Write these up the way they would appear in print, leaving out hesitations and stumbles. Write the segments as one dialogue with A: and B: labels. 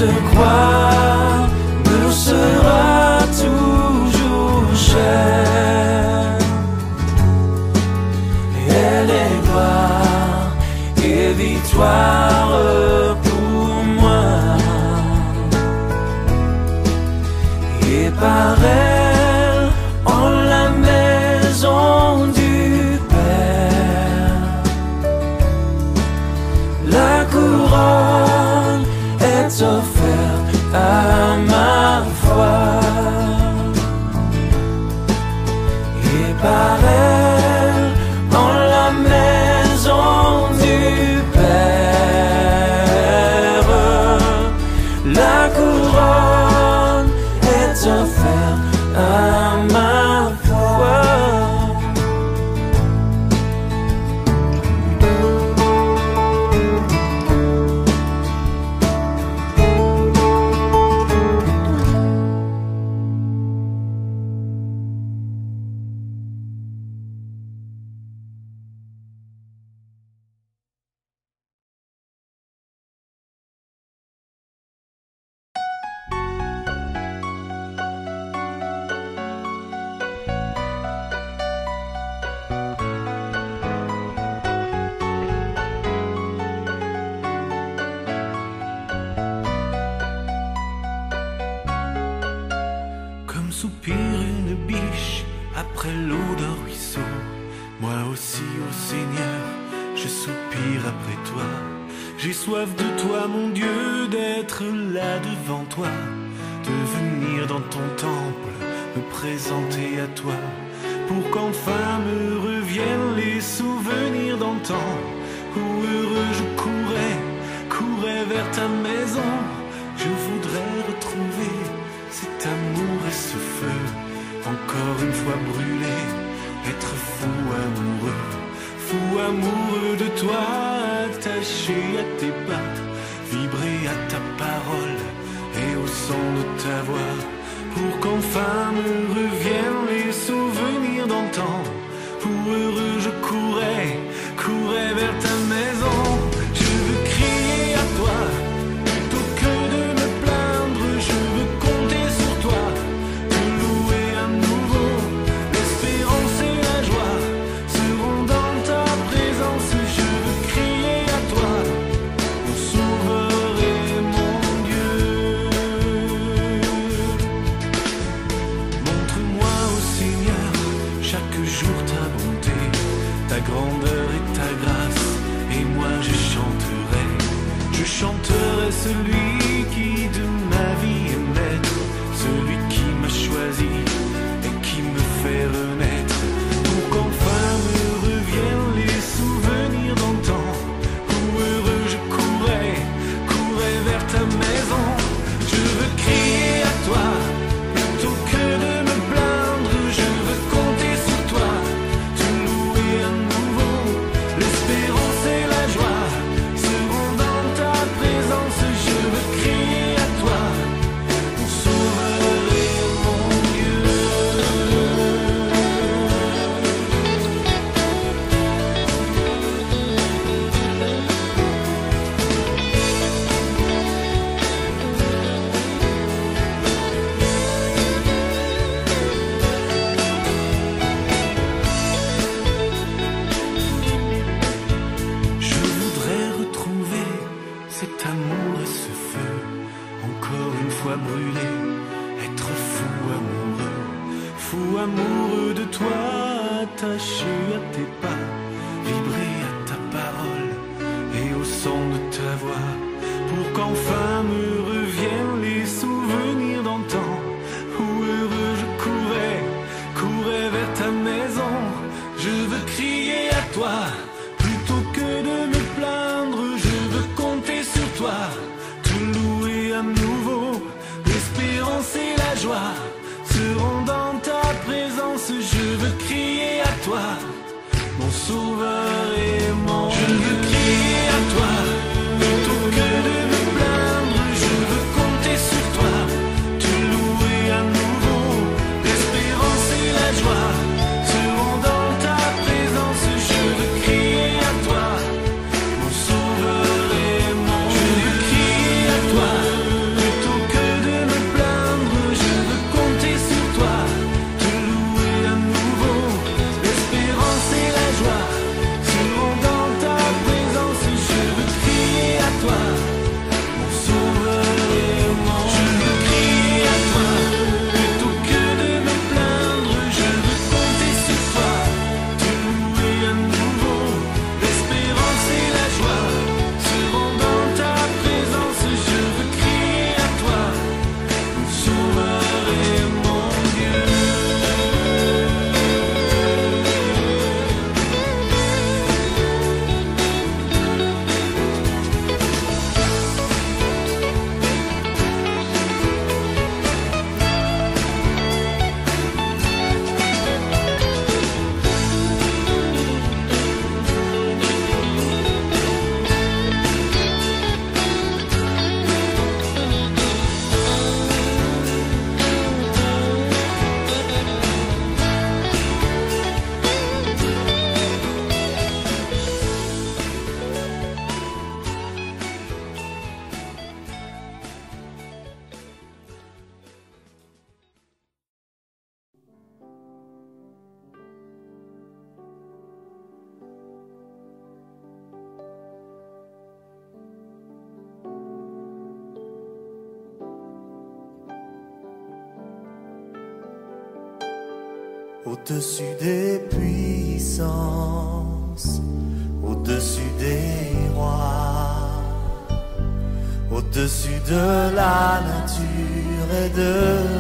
A: te croire me sera toujours cher. Elle est gloire et victoire pour moi. Et par elle, en la maison du Père, la couronne est offerte à ma foi. Et par elle, en la maison du Père, la couronne est offerte à ma foi.
B: Comme soupire une biche après l'eau d'un ruisseau, moi aussi, ô Seigneur, je soupire après toi. J'ai soif de toi, mon Dieu, d'être là devant toi, de venir dans ton temple, me présenter à toi, pour qu'enfin me reviennent les souvenirs d'antan, où heureux je courais vers ta maison. Je voudrais retrouver cet amour et ce feu, encore une fois brûlé, être fou amoureux de toi, attaché à tes pas, vibrer à ta parole et au son de ta voix, pour qu'enfin me reviennent les souvenirs d'antan, où heureux je courais vers ta maison. Je veux crier à toi, plutôt que de me plaindre, je veux compter sur toi, te louer à nouveau. L'espérance et la joie seront dans ta présence. Je veux crier à toi, mon sauveur et mon Dieu. Montre-moi, ô Seigneur, chaque jour ta bonté, ta grandeur et ta grâce, et moi je chanterai celui qui de ma vie est maître, celui qui m'a choisi et qui me fait renaître, pour qu'enfin me reviennent les souvenirs d'antan, où heureux je courais vers ta maison. Je veux crier à toi, plutôt que de me plaindre, je veux compter sur toi, te louer à nouveau. L'espérance et la joie seront dans ta présence. Je veux crier à toi, mon sauveur et mon Dieu. Je voudrais retrouver cet amour et ce feu, encore une fois brûlé, être fou amoureux de toi, attaché à tes pas, vibrer à ta parole et au son de ta voix, pour qu'enfin me reviennent les souvenirs d'antan, où heureux je courais vers ta maison. Je veux crier à toi, plutôt que de me plaindre, je veux compter sur toi, te louer à nouveau. L'espérance et la joie seront dans ta présence. Je veux crier à toi, mon sauveur et mon Dieu. Je veux crier à toi, plutôt que de me plaindre, je veux compter sur toi, te louer à nouveau. L'espérance et la joie seront dans ta présence. Je veux crier à toi, mon sauveur et mon Dieu. Je veux crier à toi,
C: au-dessus des puissances, au-dessus des rois, au-dessus de la nature et de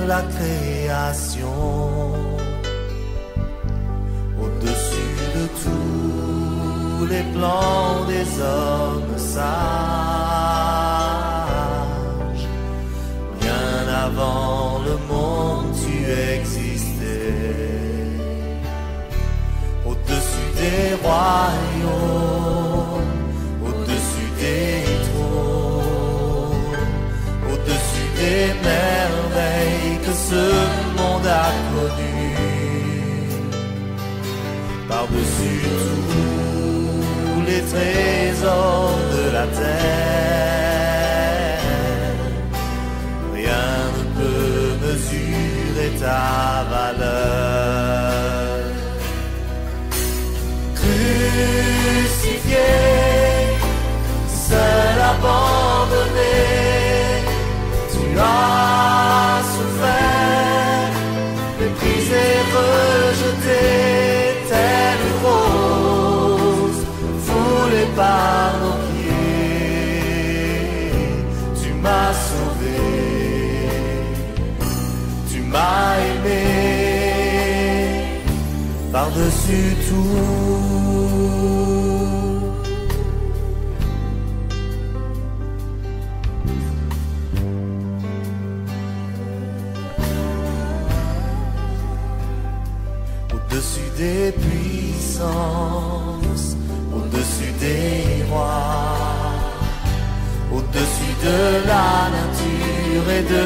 C: la création, au-dessus de tous les plans des hommes sages, bien avant le monde tu existais, au-dessus des royaumes, au-dessus des trônes, au-dessus des merveilles que ce monde a connues, par-dessus tous les trésors de la terre, rien ne peut mesurer ta valeur. Crucifié, seul abandonné, tu as souffert, méprisé, rejeté, telle une rose foulée par nos pieds. Tu m'as sauvé, tu m'as aimé, par-dessus tout. Au-dessus des puissances, au-dessus des rois, au-dessus de la nature et de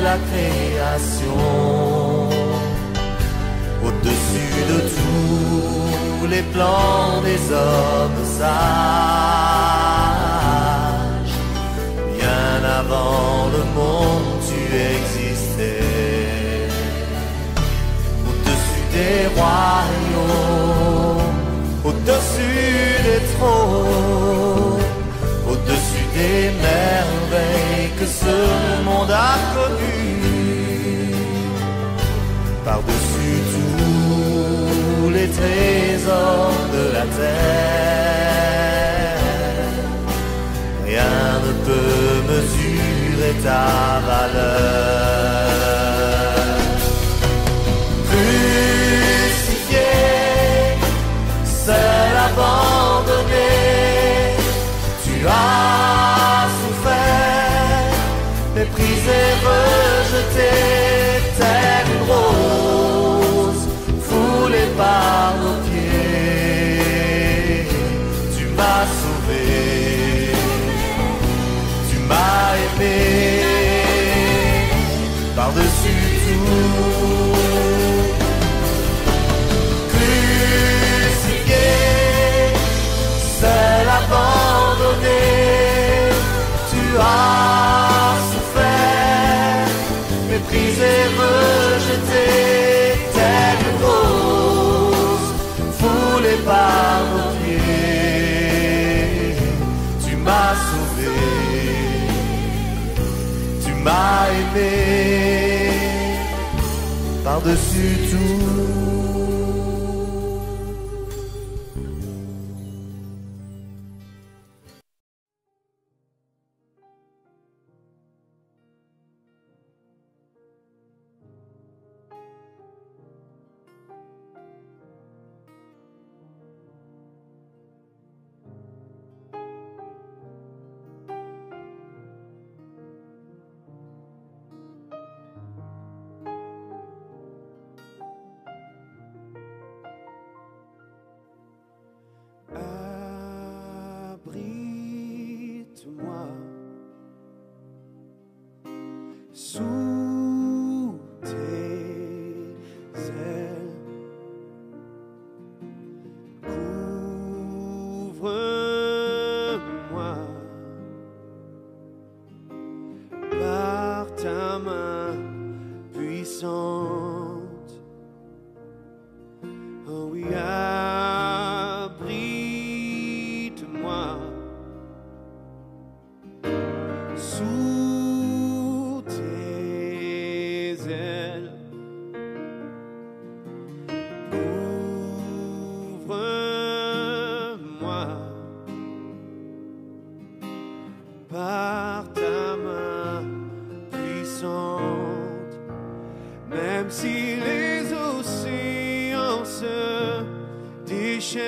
C: la création, au-dessus de tous les plans des hommes sages, bien avant le monde tu existais, au-dessus des royaumes, au-dessus des trônes, au-dessus des merveilles que ce monde a connues, par-dessus tous les trésors de la terre, rien ne peut mesurer ta valeur. Crucifié, seul abandonné, tu as souffert, méprisé, rejeté, telle une rose foulée par nos pieds. Tu m'as sauvé, tu m'as aimé, par-dessus tout. Crucifié, seul abandonné, tu as souffert, méprisé, rejeté, telle une rose foulée par nos pieds. Tu m'as sauvé, tu m'as aimé, par-dessus tout.
D: Abrite-moi sous tes ailes, couvre-moi par ta main puissante. Oh oui, abrite-moi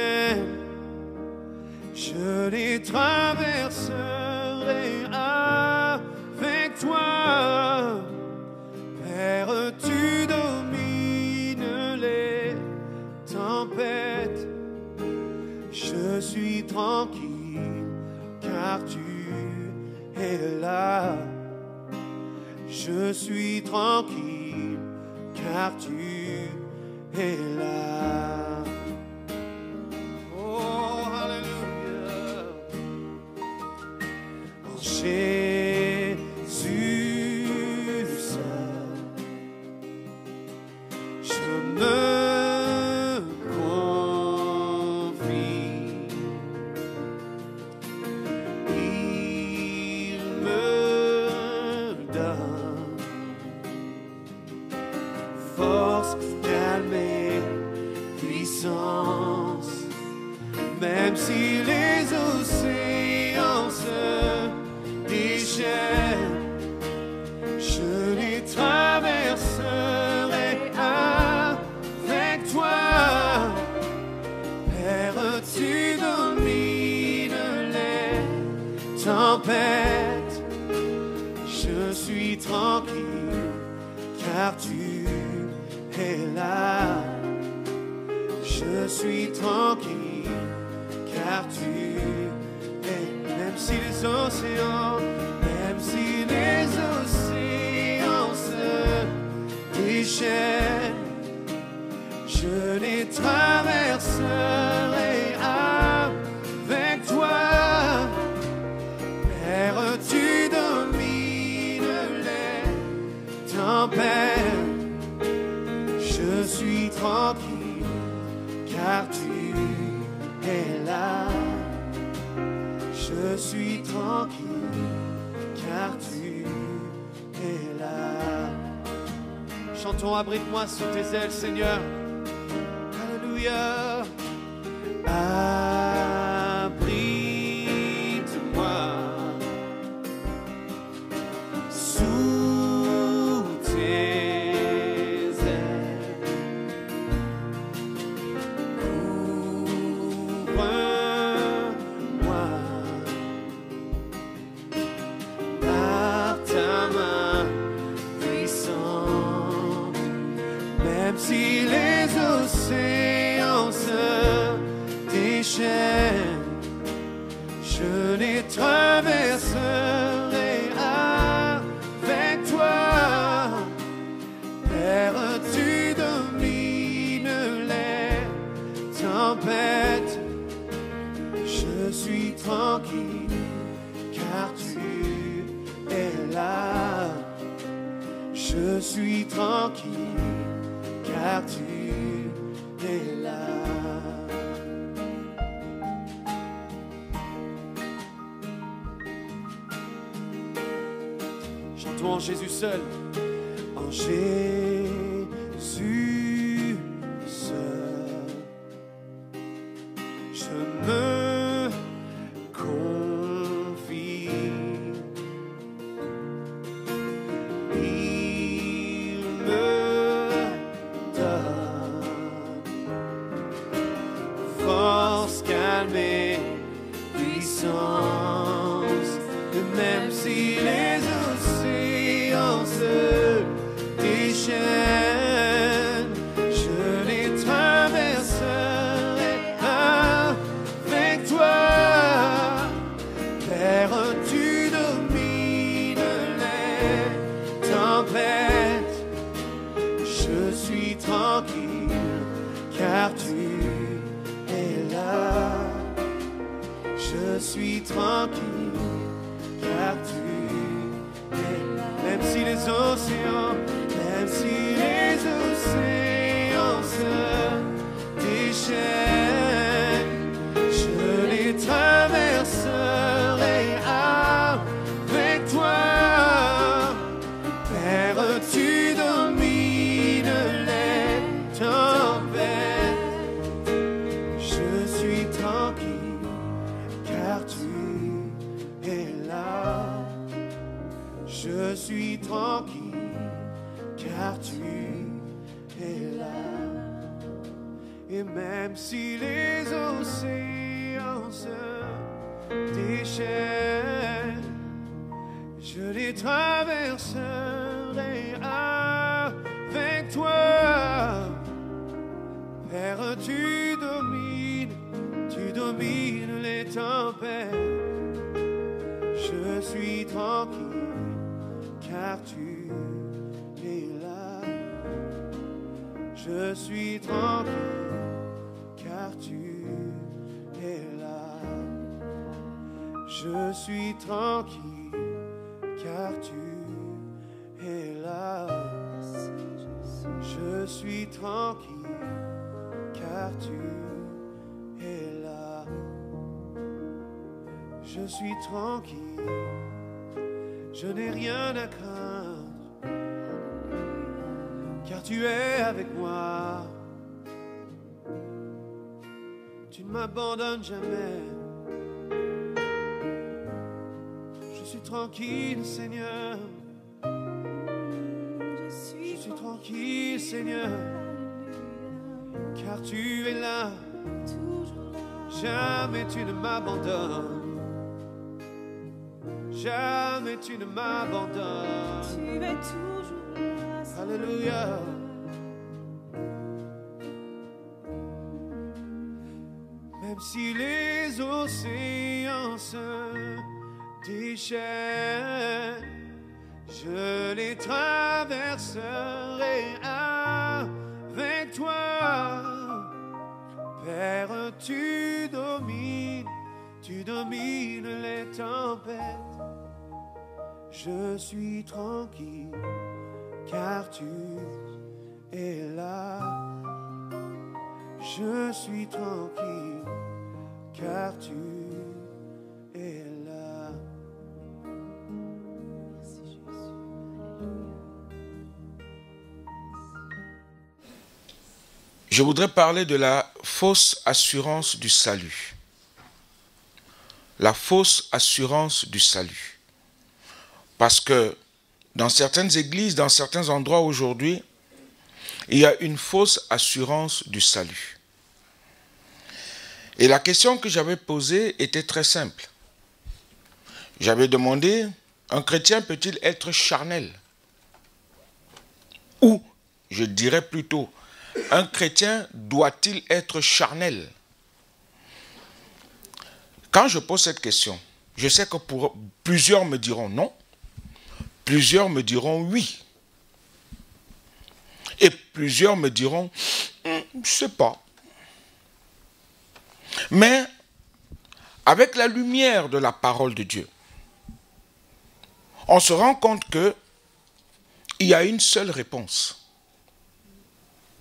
D: chaînes, je les traverserai avec toi. Père, tu domines les tempêtes. Je suis tranquille car tu es là. Je suis tranquille car tu es là. Oh, alléluia. En Jésus seul, je me confie. Il me donne force, calme et puissance. Même si les océans se déchaînent, je les traverserai avec toi. Père, tu domines les tempêtes. Je suis tranquille car tu es là. Je suis tranquille car tu es. Même si les océans se déchaînent, je les traverserai avec toi. Père, tu domines les tempêtes. Je suis tranquille car tu es là. Je suis tranquille car tu es là. Chantons, abrite-moi sous tes ailes, Seigneur. Alléluia. Abrite-moi sous tes ailes. Couvre-moi par ta main puissante. Même si les océans se déchaînent, je les traverserai avec toi. Père, tu domines les tempêtes. Je suis tranquille car tu es là. Je suis tranquille car tu es là. Chantons en Jésus seul. En Jésus seul, je me confie. Il me donne force, calme et puissance. Et même si les océans se déchaînent, je les traverserai avec toi. Père, tu domines les tempêtes. Je suis tranquille car tu es là. Je suis tranquille car tu es là. Même si les océans se déchaînent, je les traverserai avec toi. Père, tu domines les tempêtes. Je suis tranquille car tu es là. Je suis tranquille car tu es là. Et même si les océans se déchaînent, je les traverserai avec toi. Père, tu domines les tempêtes. Je suis tranquille car tu es là. Je suis tranquille car tu es là. Je suis tranquille car tu es là. Je suis tranquille car tu es là. Je suis tranquille, je n'ai rien à craindre, car tu es avec moi. Tu ne m'abandonnes jamais. Je suis tranquille, Seigneur. Je suis tranquille, Seigneur, car tu es là. Jamais tu ne m'abandonnes. Jamais tu ne m'abandonnes.
E: Tu es toujours là.
D: Alléluia. Même si les océans se déchaînent, je les traverserai avec toi. Père, tu domines les tempêtes. Je suis tranquille, car tu es là. Je suis tranquille, car tu es là.
E: Merci Jésus.
F: Je voudrais parler de la fausse assurance du salut. La fausse assurance du salut. Parce que dans certaines églises, dans certains endroits aujourd'hui, il y a une fausse assurance du salut. Et la question que j'avais posée était très simple. J'avais demandé, un chrétien peut-il être charnel? Ou, je dirais plutôt, un chrétien doit-il être charnel? Quand je pose cette question, je sais que pour plusieurs me diront non, plusieurs me diront oui. Et plusieurs me diront, je ne sais pas. Mais, avec la lumière de la parole de Dieu, on se rend compte qu'il y a une seule réponse.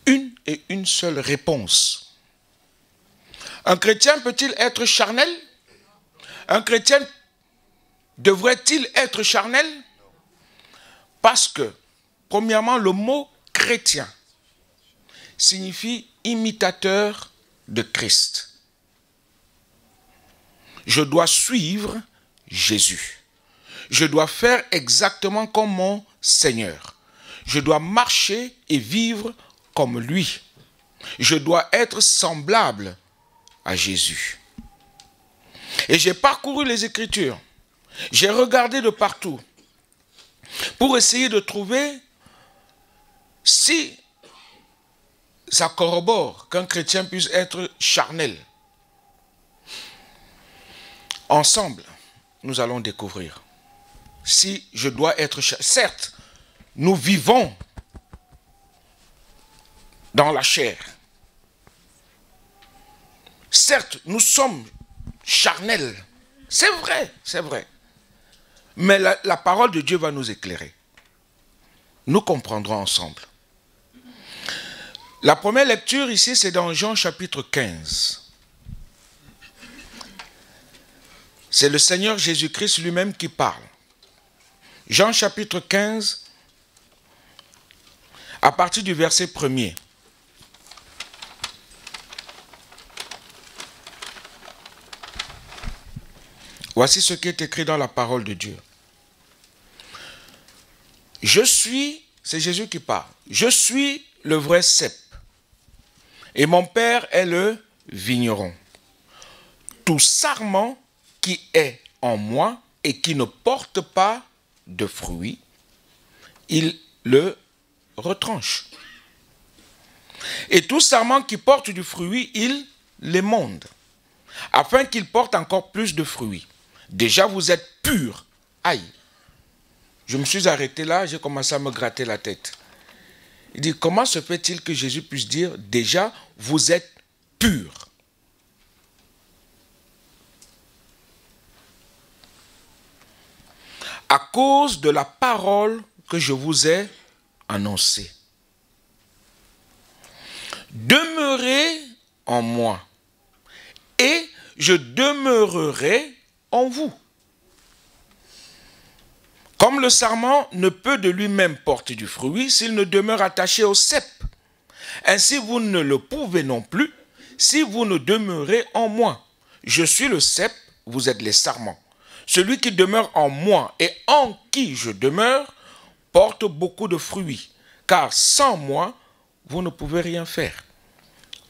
F: Une et une seule réponse. Un chrétien peut-il être charnel? Un chrétien devrait-il être charnel? Parce que, premièrement, le mot chrétien signifie imitateur de Christ. Je dois suivre Jésus. Je dois faire exactement comme mon Seigneur. Je dois marcher et vivre comme lui. Je dois être semblable à Jésus. Et j'ai parcouru les Écritures. J'ai regardé de partout pour essayer de trouver si ça corrobore qu'un chrétien puisse être charnel. Ensemble, nous allons découvrir si je dois être charnel. Certes, nous vivons dans la chair. Certes, nous sommes charnels. C'est vrai, c'est vrai. Mais la parole de Dieu va nous éclairer. Nous comprendrons ensemble. La première lecture ici, c'est dans Jean chapitre 15. C'est le Seigneur Jésus-Christ lui-même qui parle. Jean chapitre 15, à partir du verset 1er. Voici ce qui est écrit dans la parole de Dieu. Je suis, c'est Jésus qui parle, je suis le vrai cep, et mon Père est le vigneron. Tout sarment qui est en moi et qui ne porte pas de fruits, il le retranche. Et tout sarment qui porte du fruit, il l'émonde, afin qu'il porte encore plus de fruits. Déjà, vous êtes purs. Aïe. Je me suis arrêté là, j'ai commencé à me gratter la tête. Il dit, comment se fait-il que Jésus puisse dire, déjà, vous êtes purs? À cause de la parole que je vous ai annoncée. Demeurez en moi, et je demeurerai en vous. Comme le sarment ne peut de lui-même porter du fruit s'il ne demeure attaché au cep. Ainsi vous ne le pouvez non plus si vous ne demeurez en moi. Je suis le cep, vous êtes les sarments. Celui qui demeure en moi et en qui je demeure porte beaucoup de fruits, car sans moi, vous ne pouvez rien faire.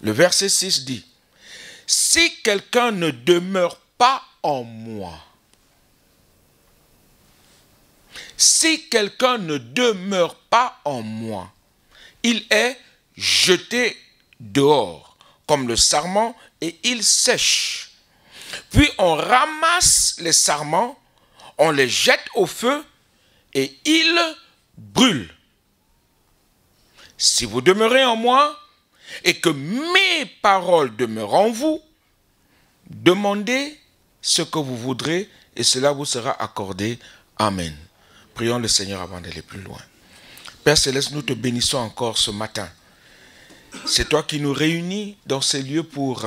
F: Le verset 6 dit, « Si quelqu'un ne demeure pas en moi, si quelqu'un ne demeure pas en moi, il est jeté dehors, comme le sarment, et il sèche. Puis on ramasse les sarments, on les jette au feu, et ils brûlent. Si vous demeurez en moi, et que mes paroles demeurent en vous, demandez ce que vous voudrez, et cela vous sera accordé. Amen. Prions le Seigneur avant d'aller plus loin. Père Céleste, nous te bénissons encore ce matin. C'est toi qui nous réunis dans ces lieux pour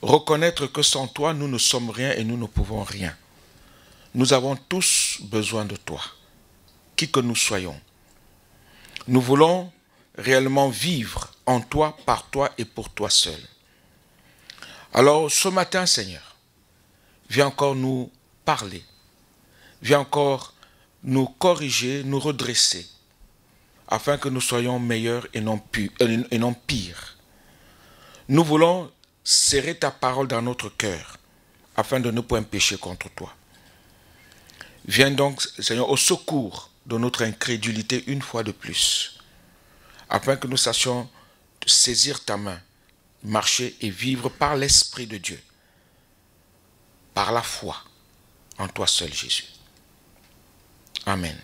F: reconnaître que sans toi, nous ne sommes rien et nous ne pouvons rien. Nous avons tous besoin de toi, qui que nous soyons. Nous voulons réellement vivre en toi, par toi et pour toi seul. Alors ce matin, Seigneur, viens encore nous parler. Viens encore nous corriger, nous redresser, afin que nous soyons meilleurs et non pires. Nous voulons serrer ta parole dans notre cœur, afin de ne point pécher contre toi. Viens donc, Seigneur, au secours de notre incrédulité une fois de plus, afin que nous sachions saisir ta main, marcher et vivre par l'Esprit de Dieu, par la foi en toi seul, Jésus. Amen.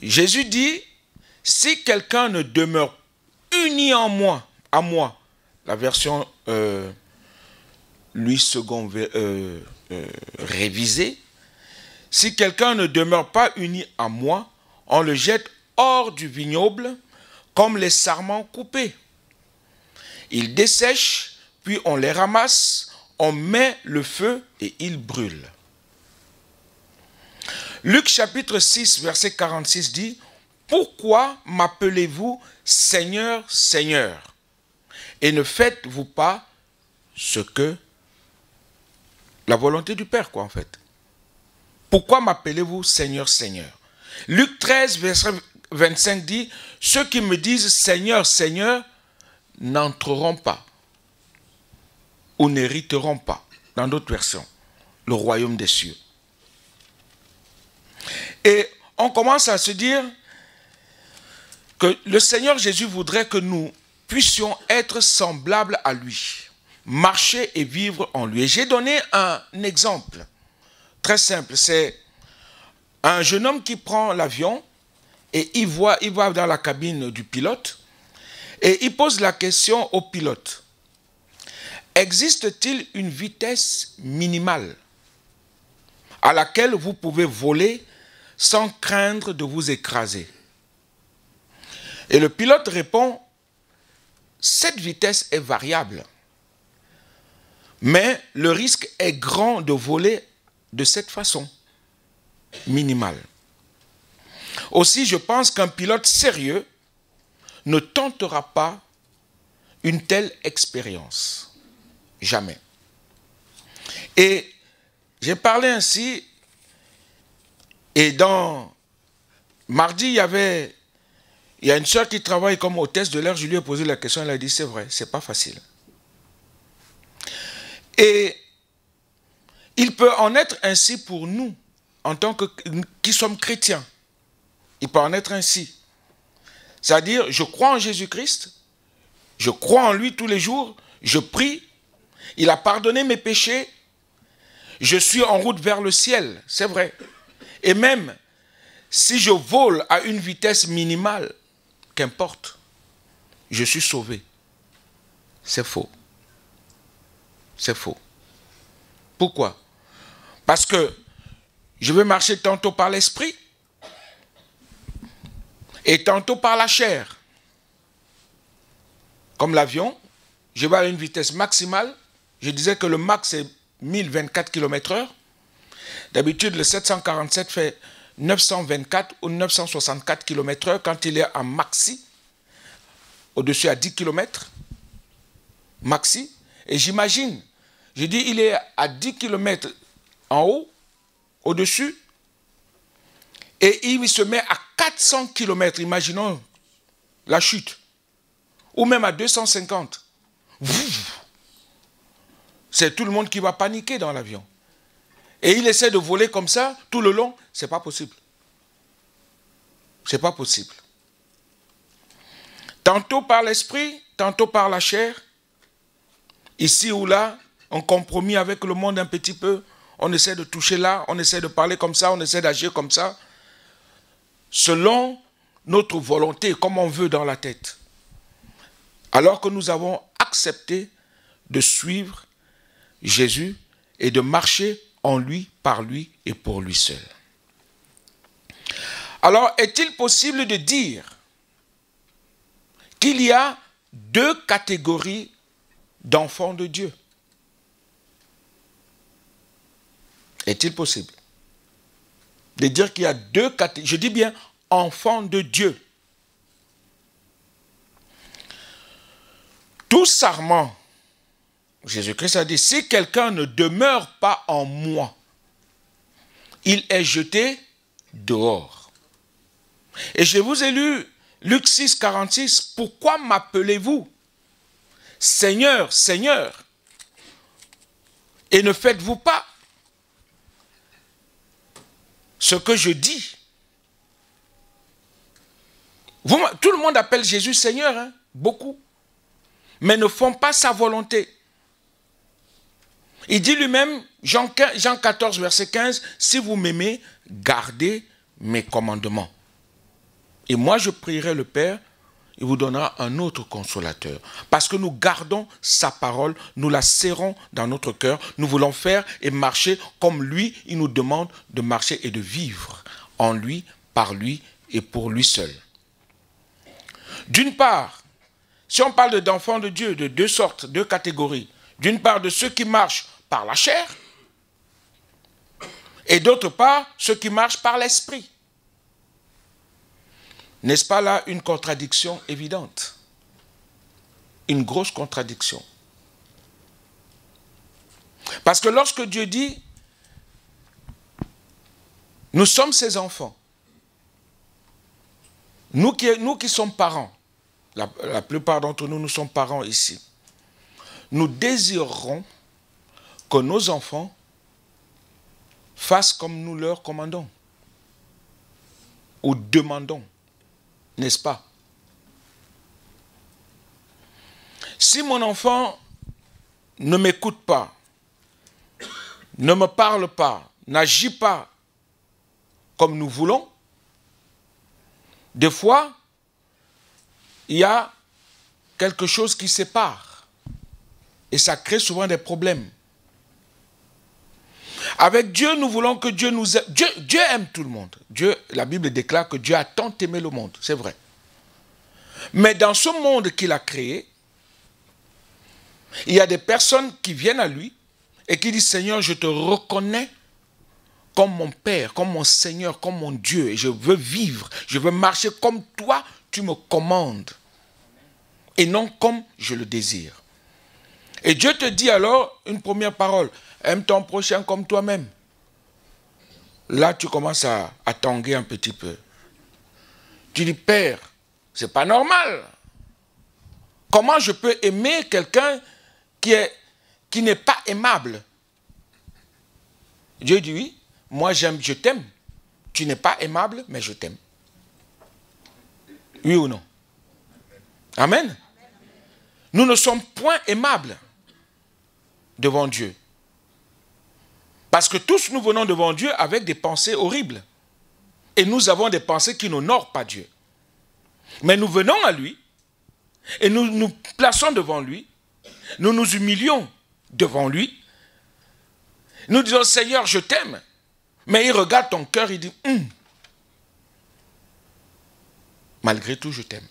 F: Jésus dit, si quelqu'un ne demeure uni en moi, à moi, la version Louis II révisée, si quelqu'un ne demeure pas uni à moi, on le jette hors du vignoble comme les sarments coupés. Ils dessèchent, puis on les ramasse, on met le feu et ils brûlent. Luc chapitre 6, verset 46 dit, « Pourquoi m'appelez-vous Seigneur, Seigneur, et ne faites-vous pas ce que la volonté du Père, quoi, en fait. Pourquoi m'appelez-vous Seigneur, Seigneur? » Luc 13, verset 25 dit, « Ceux qui me disent Seigneur, Seigneur, n'entreront pas ou n'hériteront pas, dans d'autres versions, le royaume des cieux. » Et on commence à se dire que le Seigneur Jésus voudrait que nous puissions être semblables à lui, marcher et vivre en lui. Et j'ai donné un exemple très simple, c'est un jeune homme qui prend l'avion et il va dans la cabine du pilote et il pose la question au pilote. Existe-t-il une vitesse minimale à laquelle vous pouvez voler sans craindre de vous écraser? Et le pilote répond, cette vitesse est variable, mais le risque est grand de voler de cette façon, minimale. Aussi, je pense qu'un pilote sérieux ne tentera pas une telle expérience. Jamais. Et j'ai parlé ainsi, et mardi, il y avait Il y a une sœur qui travaille comme hôtesse de l'air, je lui ai posé la question, elle a dit c'est vrai, c'est pas facile. Et il peut en être ainsi pour nous, en tant que qui sommes chrétiens. Il peut en être ainsi. C'est-à-dire, je crois en Jésus-Christ, je crois en lui tous les jours, je prie, il a pardonné mes péchés, je suis en route vers le ciel, c'est vrai. Et même si je vole à une vitesse minimale, qu'importe, je suis sauvé. C'est faux. C'est faux. Pourquoi? Parce que je vais marcher tantôt par l'esprit et tantôt par la chair. Comme l'avion, je vais à une vitesse maximale. Je disais que le max est 1024 km/h. D'habitude, le 747 fait 924 ou 964 km/h quand il est en maxi, au-dessus à 10 km, maxi. Et j'imagine, je dis, il est à 10 km en haut, au-dessus, et il se met à 400 km, imaginons la chute, ou même à 250. C'est tout le monde qui va paniquer dans l'avion. Et il essaie de voler comme ça, tout le long, c'est pas possible. C'est pas possible. Tantôt par l'esprit, tantôt par la chair, ici ou là, on compromet avec le monde un petit peu, on essaie de toucher là, on essaie de parler comme ça, on essaie d'agir comme ça, selon notre volonté, comme on veut dans la tête. Alors que nous avons accepté de suivre Jésus et de marcher en lui, par lui et pour lui seul. Alors, est-il possible de dire qu'il y a deux catégories d'enfants de Dieu? Est-il possible de dire qu'il y a deux catégories? Je dis bien enfants de Dieu. Tout sarment, Jésus-Christ a dit, si quelqu'un ne demeure pas en moi, il est jeté dehors. Et je vous ai lu Luc 6, 46, pourquoi m'appelez-vous Seigneur, Seigneur, et ne faites-vous pas ce que je dis? Tout le monde appelle Jésus Seigneur, hein, beaucoup, mais ne font pas sa volonté. Il dit lui-même, Jean 14, verset 15, si vous m'aimez, gardez mes commandements. Et moi, je prierai le Père, il vous donnera un autre consolateur. Parce que nous gardons sa parole, nous la serrons dans notre cœur, nous voulons faire et marcher comme lui, il nous demande de marcher et de vivre en lui, par lui et pour lui seul. D'une part, si on parle d'enfants de Dieu, de deux sortes, deux catégories, d'une part de ceux qui marchent par la chair, et d'autre part ceux qui marchent par l'esprit. N'est-ce pas là une contradiction évidente? Une grosse contradiction. Parce que lorsque Dieu dit, nous sommes ses enfants, nous qui sommes parents, la plupart d'entre nous, nous sommes parents ici, nous désirerons que nos enfants fassent comme nous leur commandons ou demandons. N'est-ce pas? Si mon enfant ne m'écoute pas, ne me parle pas, n'agit pas comme nous voulons, des fois, il y a quelque chose qui sépare. Et ça crée souvent des problèmes. Avec Dieu, nous voulons que Dieu nous aime. Dieu aime tout le monde. La Bible déclare que Dieu a tant aimé le monde, c'est vrai. Mais dans ce monde qu'il a créé, il y a des personnes qui viennent à lui et qui disent, Seigneur, je te reconnais comme mon Père, comme mon Seigneur, comme mon Dieu. Et je veux vivre, je veux marcher comme toi, tu me commandes. Et non comme je le désire. Et Dieu te dit alors une première parole. Aime ton prochain comme toi-même. Là, tu commences à tanguer un petit peu. Tu dis, Père, C'est pas normal. Comment je peux aimer quelqu'un qui n'est pas aimable? Dieu dit oui, moi j'aime, je t'aime. Tu n'es pas aimable, mais je t'aime. Oui ou non? Amen. Nous ne sommes point aimables devant Dieu. Parce que tous nous venons devant Dieu avec des pensées horribles. Et nous avons des pensées qui n'honorent pas Dieu. Mais nous venons à lui et nous nous plaçons devant lui. Nous nous humilions devant lui. Nous disons, Seigneur, je t'aime. Mais il regarde ton cœur, il dit, malgré tout, je t'aime.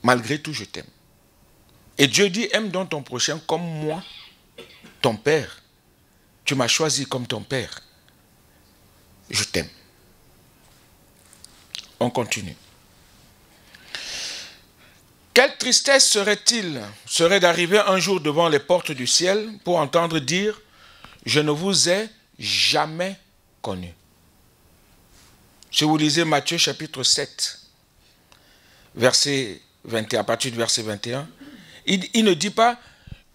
F: Malgré tout, je t'aime. Et Dieu dit, aime donc ton prochain comme moi, ton Père. Tu m'as choisi comme ton Père. Je t'aime. On continue. Quelle tristesse serait d'arriver un jour devant les portes du ciel pour entendre dire, je ne vous ai jamais connu. Si vous lisez Matthieu chapitre 7, verset 21, à partir du verset 21, il ne dit pas,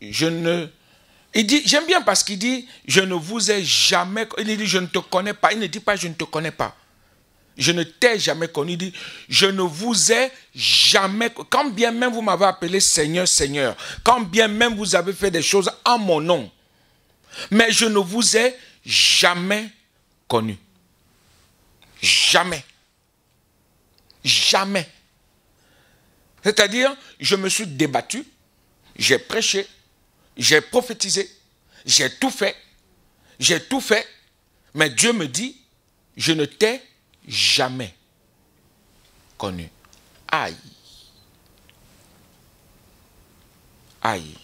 F: il dit, j'aime bien parce qu'il dit, je ne vous ai jamais, il dit, je ne te connais pas, il ne dit pas, je ne te connais pas. Je ne t'ai jamais connu, il dit, je ne vous ai jamais, quand bien même vous m'avez appelé Seigneur, Seigneur, quand bien même vous avez fait des choses en mon nom, mais je ne vous ai jamais connu. Jamais. Jamais. C'est-à-dire, je me suis débattu, j'ai prêché, j'ai prophétisé, j'ai tout fait, mais Dieu me dit, je ne t'ai jamais connu. Aïe. Aïe.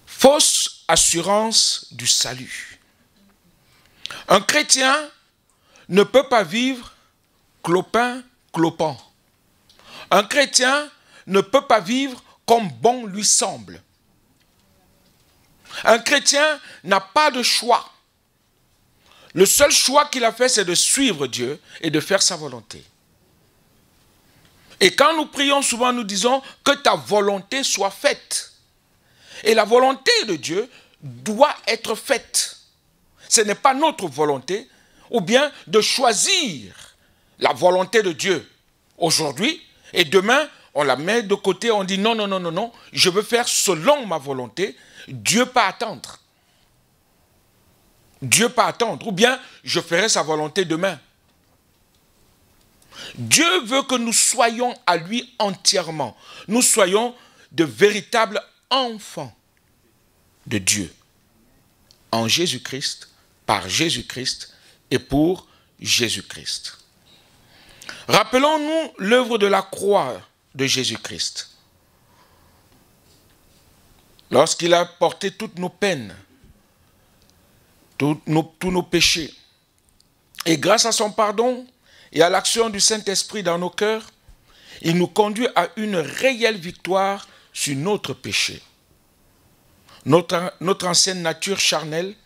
F: Fausse assurance du salut. Un chrétien ne peut pas vivre clopin-clopant. Un chrétien ne peut pas vivre comme bon lui semble. Un chrétien n'a pas de choix. Le seul choix qu'il a fait, c'est de suivre Dieu et de faire sa volonté. Et quand nous prions, souvent nous disons que ta volonté soit faite. Et la volonté de Dieu doit être faite. Ce n'est pas notre volonté, ou bien de choisir la volonté de Dieu aujourd'hui, et demain, on la met de côté, on dit non, non, non, non, non, je veux faire selon ma volonté. Dieu peut attendre. Dieu peut attendre, ou bien je ferai sa volonté demain. Dieu veut que nous soyons à lui entièrement. Nous soyons de véritables enfants de Dieu. En Jésus-Christ, par Jésus-Christ et pour Jésus-Christ. Rappelons-nous l'œuvre de la croix de Jésus-Christ. Lorsqu'il a porté toutes nos peines, tous nos péchés, et grâce à son pardon et à l'action du Saint-Esprit dans nos cœurs, il nous conduit à une réelle victoire sur notre péché, notre ancienne nature charnelle,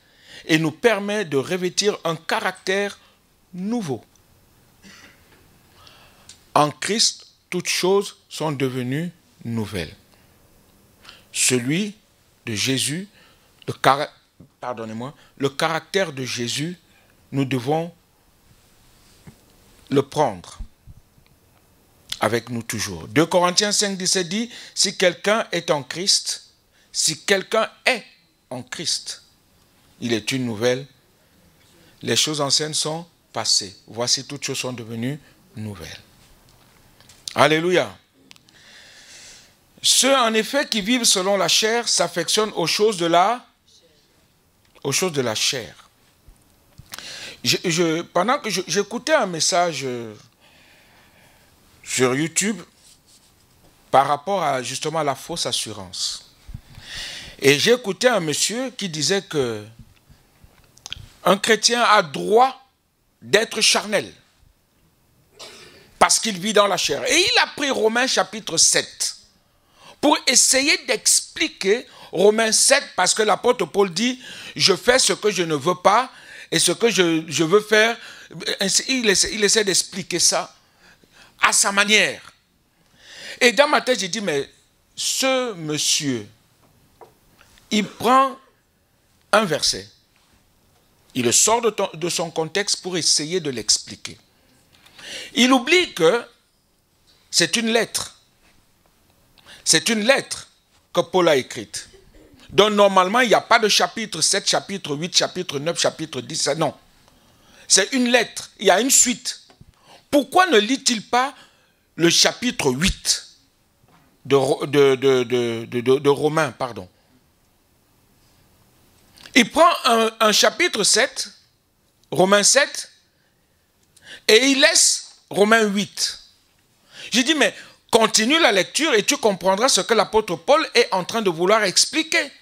F: et nous permet de revêtir un caractère nouveau. En Christ, toutes choses sont devenues nouvelles. Celui de Jésus, le caractère de Jésus, nous devons le prendre avec nous toujours. 2 Corinthiens 5, 17 dit, si quelqu'un est en Christ, il est une nouvelle. Les choses anciennes sont passées. Voici, toutes choses sont devenues nouvelles. Alléluia. Ceux, en effet, qui vivent selon la chair s'affectionnent aux choses de la chair. Pendant que j'écoutais un message sur YouTube par rapport à justement la fausse assurance. Et j'ai écouté un monsieur qui disait que un chrétien a droit d'être charnel parce qu'il vit dans la chair. Et il a pris Romains chapitre 7 pour essayer d'expliquer Romains 7, parce que l'apôtre Paul dit, je fais ce que je ne veux pas Et ce que je veux faire, il essaie d'expliquer ça à sa manière. Et dans ma tête, j'ai dit, mais ce monsieur, il prend un verset, il le sort de son contexte pour essayer de l'expliquer. Il oublie que c'est une lettre. C'est une lettre que Paul a écrite. Donc normalement, il n'y a pas de chapitre 7, chapitre 8, chapitre 9, chapitre 10, non. C'est une lettre, il y a une suite. Pourquoi ne lit-il pas le chapitre 8 de Romains, pardon. Il prend un chapitre 7, Romains 7, et il laisse Romains 8. J'ai dit, mais continue la lecture et tu comprendras ce que l'apôtre Paul est en train de vouloir expliquer.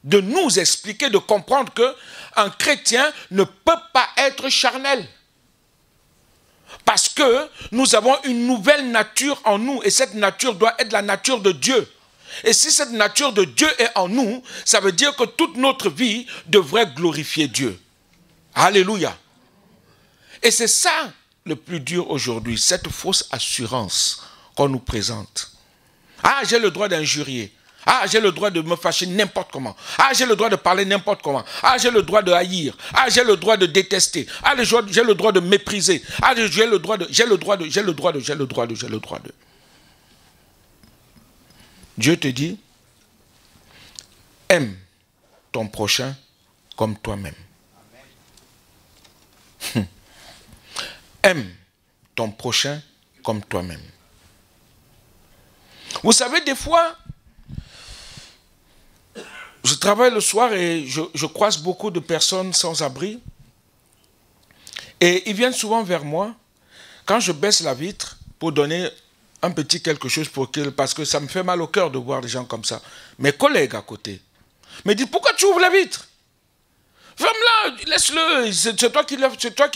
F: De nous expliquer, de comprendre qu'un chrétien ne peut pas être charnel. Parce que nous avons une nouvelle nature en nous et cette nature doit être la nature de Dieu. Et si cette nature de Dieu est en nous, ça veut dire que toute notre vie devrait glorifier Dieu. Alléluia. Et c'est ça le plus dur aujourd'hui, cette fausse assurance qu'on nous présente. Ah, j'ai le droit d'injurier. Ah, j'ai le droit de me fâcher n'importe comment. Ah, j'ai le droit de parler n'importe comment. Ah, j'ai le droit de haïr. Ah, j'ai le droit de détester. Ah, j'ai le droit de mépriser. Ah, j'ai le droit de... Dieu te dit, aime ton prochain comme toi-même. Aime ton prochain comme toi-même. Vous savez, des fois, je travaille le soir et je croise beaucoup de personnes sans abri. Et ils viennent souvent vers moi quand je baisse la vitre pour donner un petit quelque chose parce que ça me fait mal au cœur de voir des gens comme ça. Mes collègues à côté me disent, pourquoi tu ouvres la vitre? Ferme-la, laisse-le, c'est toi qui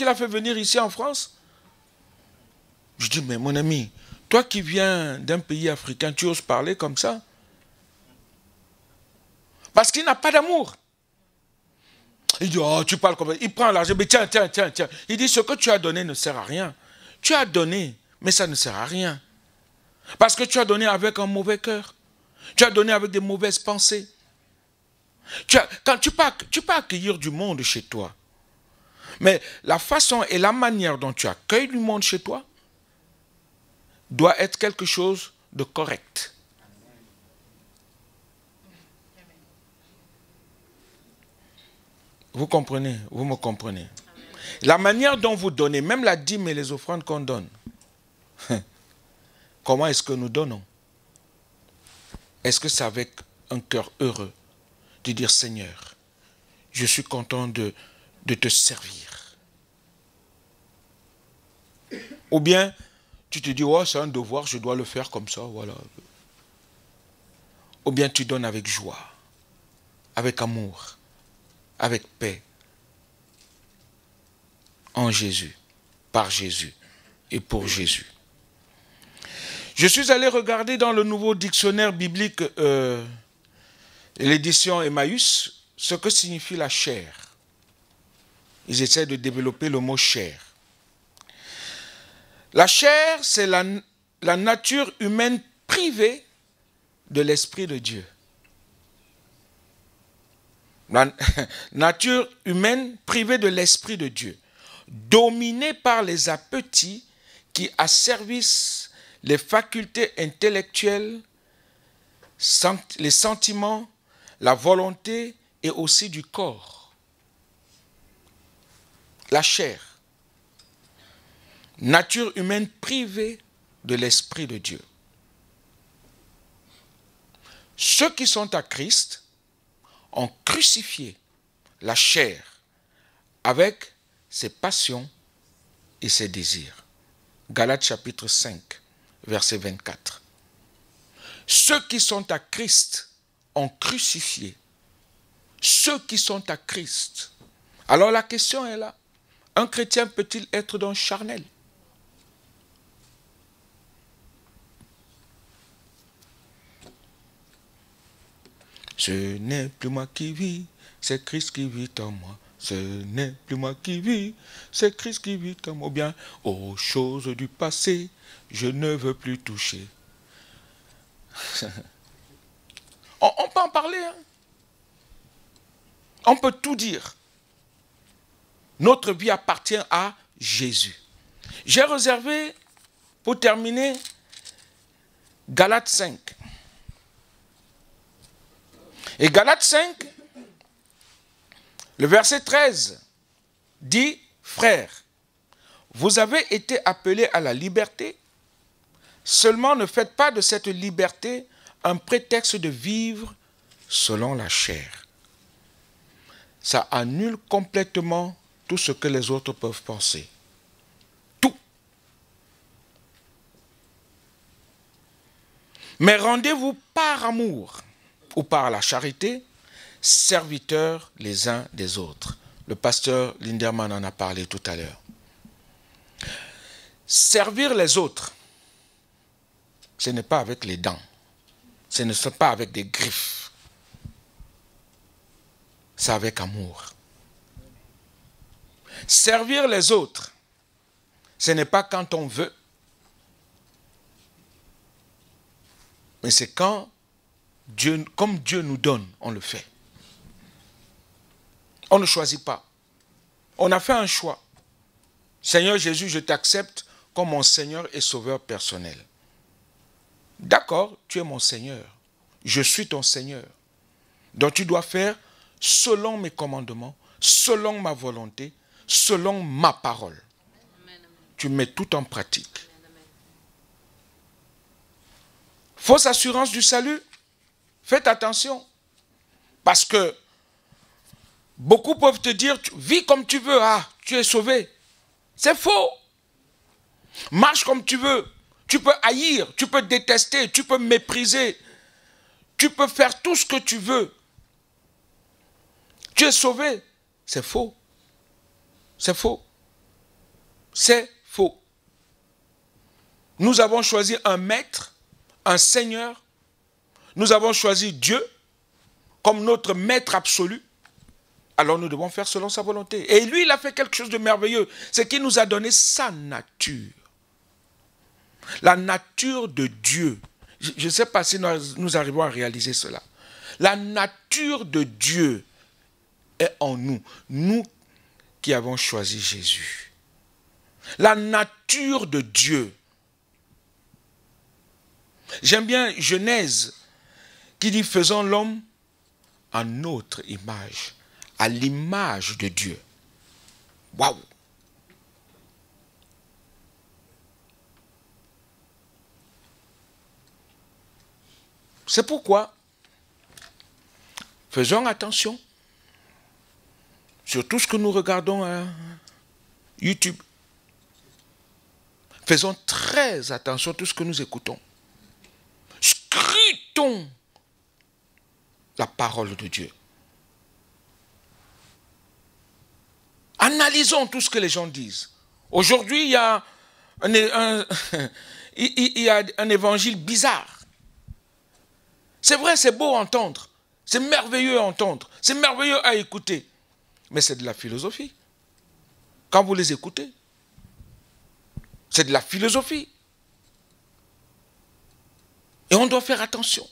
F: l'as fait venir ici en France. Je dis, mais mon ami, toi qui viens d'un pays africain, tu oses parler comme ça? Parce qu'il n'a pas d'amour. Il dit, oh, tu parles comme ça. Il prend l'argent, mais tiens. Il dit, ce que tu as donné ne sert à rien. Tu as donné, mais ça ne sert à rien. Parce que tu as donné avec un mauvais cœur. Tu as donné avec des mauvaises pensées. Tu peux accueillir du monde chez toi. Mais la façon et la manière dont tu accueilles du monde chez toi doit être quelque chose de correct. Vous comprenez? Vous me comprenez? La manière dont vous donnez, même la dîme et les offrandes qu'on donne, comment est-ce que nous donnons? Est-ce que c'est avec un cœur heureux de dire, Seigneur, je suis content de te servir? Ou bien, tu te dis, oh, c'est un devoir, je dois le faire comme ça, voilà. Ou bien tu donnes avec joie, avec amour, avec paix, en Jésus, par Jésus et pour Jésus. Je suis allé regarder dans le nouveau dictionnaire biblique, l'édition Emmaüs, ce que signifie la chair. Ils essaient de développer le mot chair. La chair, c'est la nature humaine privée de l'Esprit de Dieu. La nature humaine privée de l'Esprit de Dieu, dominée par les appétits qui asservissent les facultés intellectuelles, les sentiments, la volonté et aussi du corps. La chair. Nature humaine privée de l'Esprit de Dieu. Ceux qui sont à Christ ont crucifié la chair avec ses passions et ses désirs. Galates chapitre 5, verset 24. Ceux qui sont à Christ ont crucifié. Ceux qui sont à Christ. Alors la question est là. Un chrétien peut-il être donc charnel? Ce n'est plus moi qui vis, c'est Christ qui vit en moi. Ce n'est plus moi qui vis, c'est Christ qui vit comme au bien. Aux choses du passé, je ne veux plus toucher. On peut en parler, hein? On peut tout dire. Notre vie appartient à Jésus. J'ai réservé, pour terminer, Galates 5. Et Galates 5, le verset 13, dit, « Frères, vous avez été appelés à la liberté, seulement ne faites pas de cette liberté un prétexte de vivre selon la chair. » Ça annule complètement tout ce que les autres peuvent penser. Tout. Mais rendez-vous par amour ou par la charité, serviteurs les uns des autres. Le pasteur Linderman en a parlé tout à l'heure. Servir les autres, ce n'est pas avec les dents. Ce ne sont pas avec des griffes. C'est avec amour. Servir les autres, ce n'est pas quand on veut, mais c'est quand Dieu, comme Dieu nous donne, on le fait. On ne choisit pas. On a fait un choix. Seigneur Jésus, je t'accepte comme mon Seigneur et Sauveur personnel. D'accord, tu es mon Seigneur. Je suis ton Seigneur. Donc tu dois faire selon mes commandements, selon ma volonté, selon ma parole. Tu mets tout en pratique. Fausse assurance du salut. Faites attention. Parce que beaucoup peuvent te dire, vis comme tu veux, ah, tu es sauvé. C'est faux. Marche comme tu veux. Tu peux haïr, tu peux détester, tu peux mépriser. Tu peux faire tout ce que tu veux. Tu es sauvé. C'est faux. C'est faux. C'est faux. Nous avons choisi un maître, un Seigneur. Nous avons choisi Dieu comme notre maître absolu. Alors nous devons faire selon sa volonté. Et lui, il a fait quelque chose de merveilleux. C'est qu'il nous a donné sa nature. La nature de Dieu. Je ne sais pas si nous arrivons à réaliser cela. La nature de Dieu est en nous. Nous qui avons choisi Jésus. La nature de Dieu. J'aime bien Genèse qui dit « Faisons l'homme à notre image, à l'image de Dieu. » Waouh! C'est pourquoi faisons attention sur tout ce que nous regardons à YouTube. Faisons très attention à tout ce que nous écoutons. Scrutons la parole de Dieu. Analysons tout ce que les gens disent. Aujourd'hui, il y a un évangile bizarre. C'est vrai, c'est beau à entendre. C'est merveilleux à entendre. C'est merveilleux à écouter. Mais c'est de la philosophie. Quand vous les écoutez, c'est de la philosophie. Et on doit faire attention.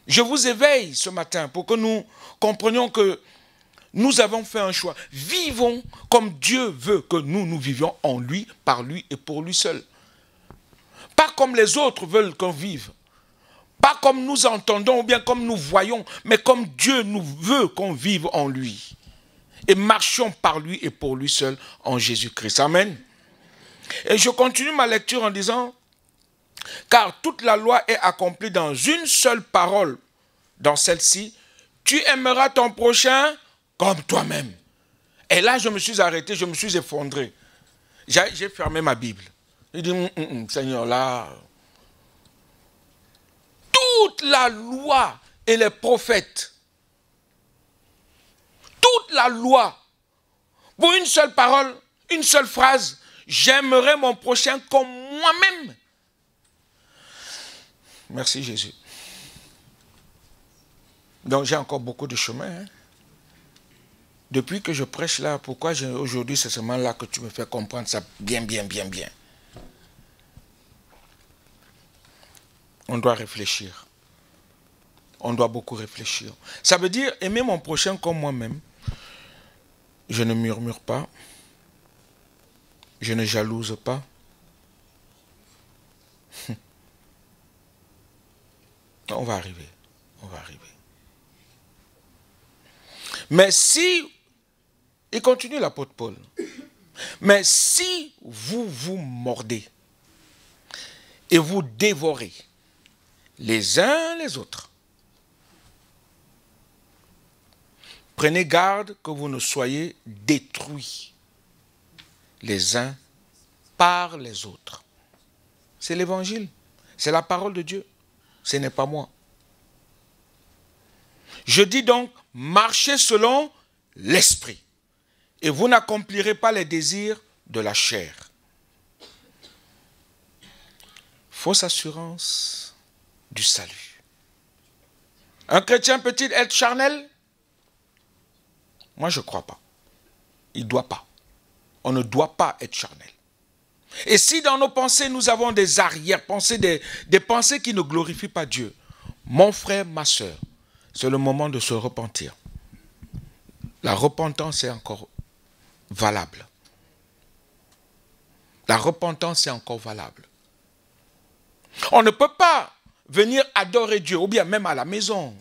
F: Je vous éveille ce matin pour que nous comprenions que nous avons fait un choix. Vivons comme Dieu veut que nous vivions en lui, par lui et pour lui seul. Pas comme les autres veulent qu'on vive. Pas comme nous entendons ou bien comme nous voyons, mais comme Dieu nous veut qu'on vive en lui. Et marchions par lui et pour lui seul en Jésus-Christ. Amen. Et je continue ma lecture en disant, car toute la loi est accomplie dans une seule parole. Dans celle-ci, tu aimeras ton prochain comme toi-même. Et là, je me suis arrêté, je me suis effondré. J'ai fermé ma Bible. J'ai dit, Seigneur, là, toute la loi et les prophètes, toute la loi, pour une seule parole, une seule phrase, j'aimerai mon prochain comme moi-même. Merci Jésus. Donc j'ai encore beaucoup de chemin. Hein? Depuis que je prêche là, pourquoi aujourd'hui c'est seulement là que tu me fais comprendre ça bien. On doit réfléchir. On doit beaucoup réfléchir. Ça veut dire aimer mon prochain comme moi-même. Je ne murmure pas. Je ne jalouse pas. On va arriver. Mais si, il continue l'apôtre Paul, mais si vous vous mordez et vous dévorez les uns les autres, prenez garde que vous ne soyez détruits les uns par les autres. C'est l'évangile, c'est la parole de Dieu, ce n'est pas moi. Je dis donc, marchez selon l'esprit, et vous n'accomplirez pas les désirs de la chair. Fausse assurance du salut. Un chrétien peut-il être charnel? Moi, je ne crois pas. Il ne doit pas. On ne doit pas être charnel. Et si dans nos pensées, nous avons des arrière-pensées, des pensées qui ne glorifient pas Dieu, mon frère, ma soeur, c'est le moment de se repentir. La repentance est encore valable. La repentance est encore valable. On ne peut pas venir adorer Dieu, ou bien même à la maison,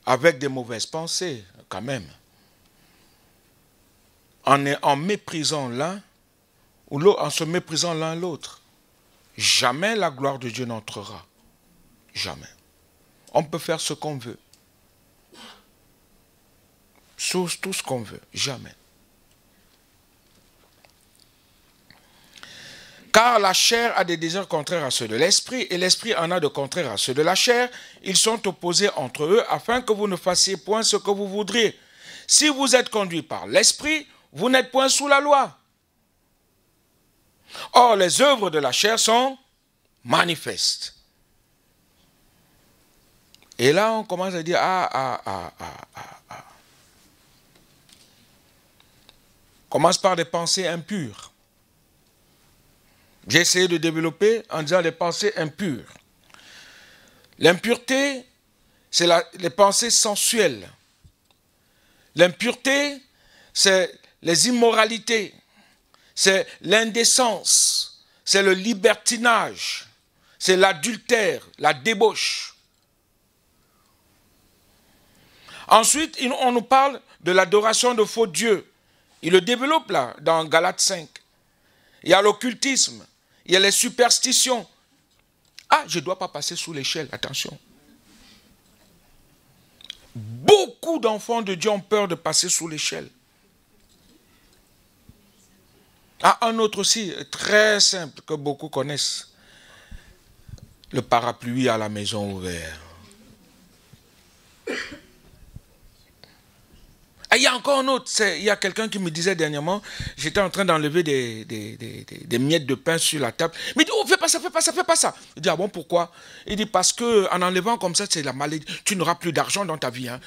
F: avec des mauvaises pensées, quand même. En méprisant l'un, ou en se méprisant l'un l'autre. Jamais la gloire de Dieu n'entrera. Jamais. On peut faire ce qu'on veut. Tout ce qu'on veut. Jamais. Car la chair a des désirs contraires à ceux de l'esprit, et l'esprit en a de contraires à ceux de la chair. Ils sont opposés entre eux, afin que vous ne fassiez point ce que vous voudriez. Si vous êtes conduits par l'esprit, vous n'êtes point sous la loi. Or, les œuvres de la chair sont manifestes. Et là, on commence à dire, Commence par des pensées impures. J'ai essayé de développer en disant les pensées impures. L'impureté, c'est les pensées sensuelles. L'impureté, c'est les immoralités. C'est l'indécence. C'est le libertinage. C'est l'adultère, la débauche. Ensuite, on nous parle de l'adoration de faux dieux. Il le développe là, dans Galates 5. Il y a l'occultisme. Il y a les superstitions. Je ne dois pas passer sous l'échelle, attention. Beaucoup d'enfants de Dieu ont peur de passer sous l'échelle. Un autre aussi, très simple, que beaucoup connaissent. Le parapluie à la maison ouverte. Il y a encore un autre, il y a quelqu'un qui me disait dernièrement, j'étais en train d'enlever des miettes de pain sur la table. Il me dit, fais pas ça, fais pas ça, fais pas ça. Je dis, bon, pourquoi? Il dit, parce qu'en enlevant comme ça, c'est la maladie. Tu n'auras plus d'argent dans ta vie. Hein.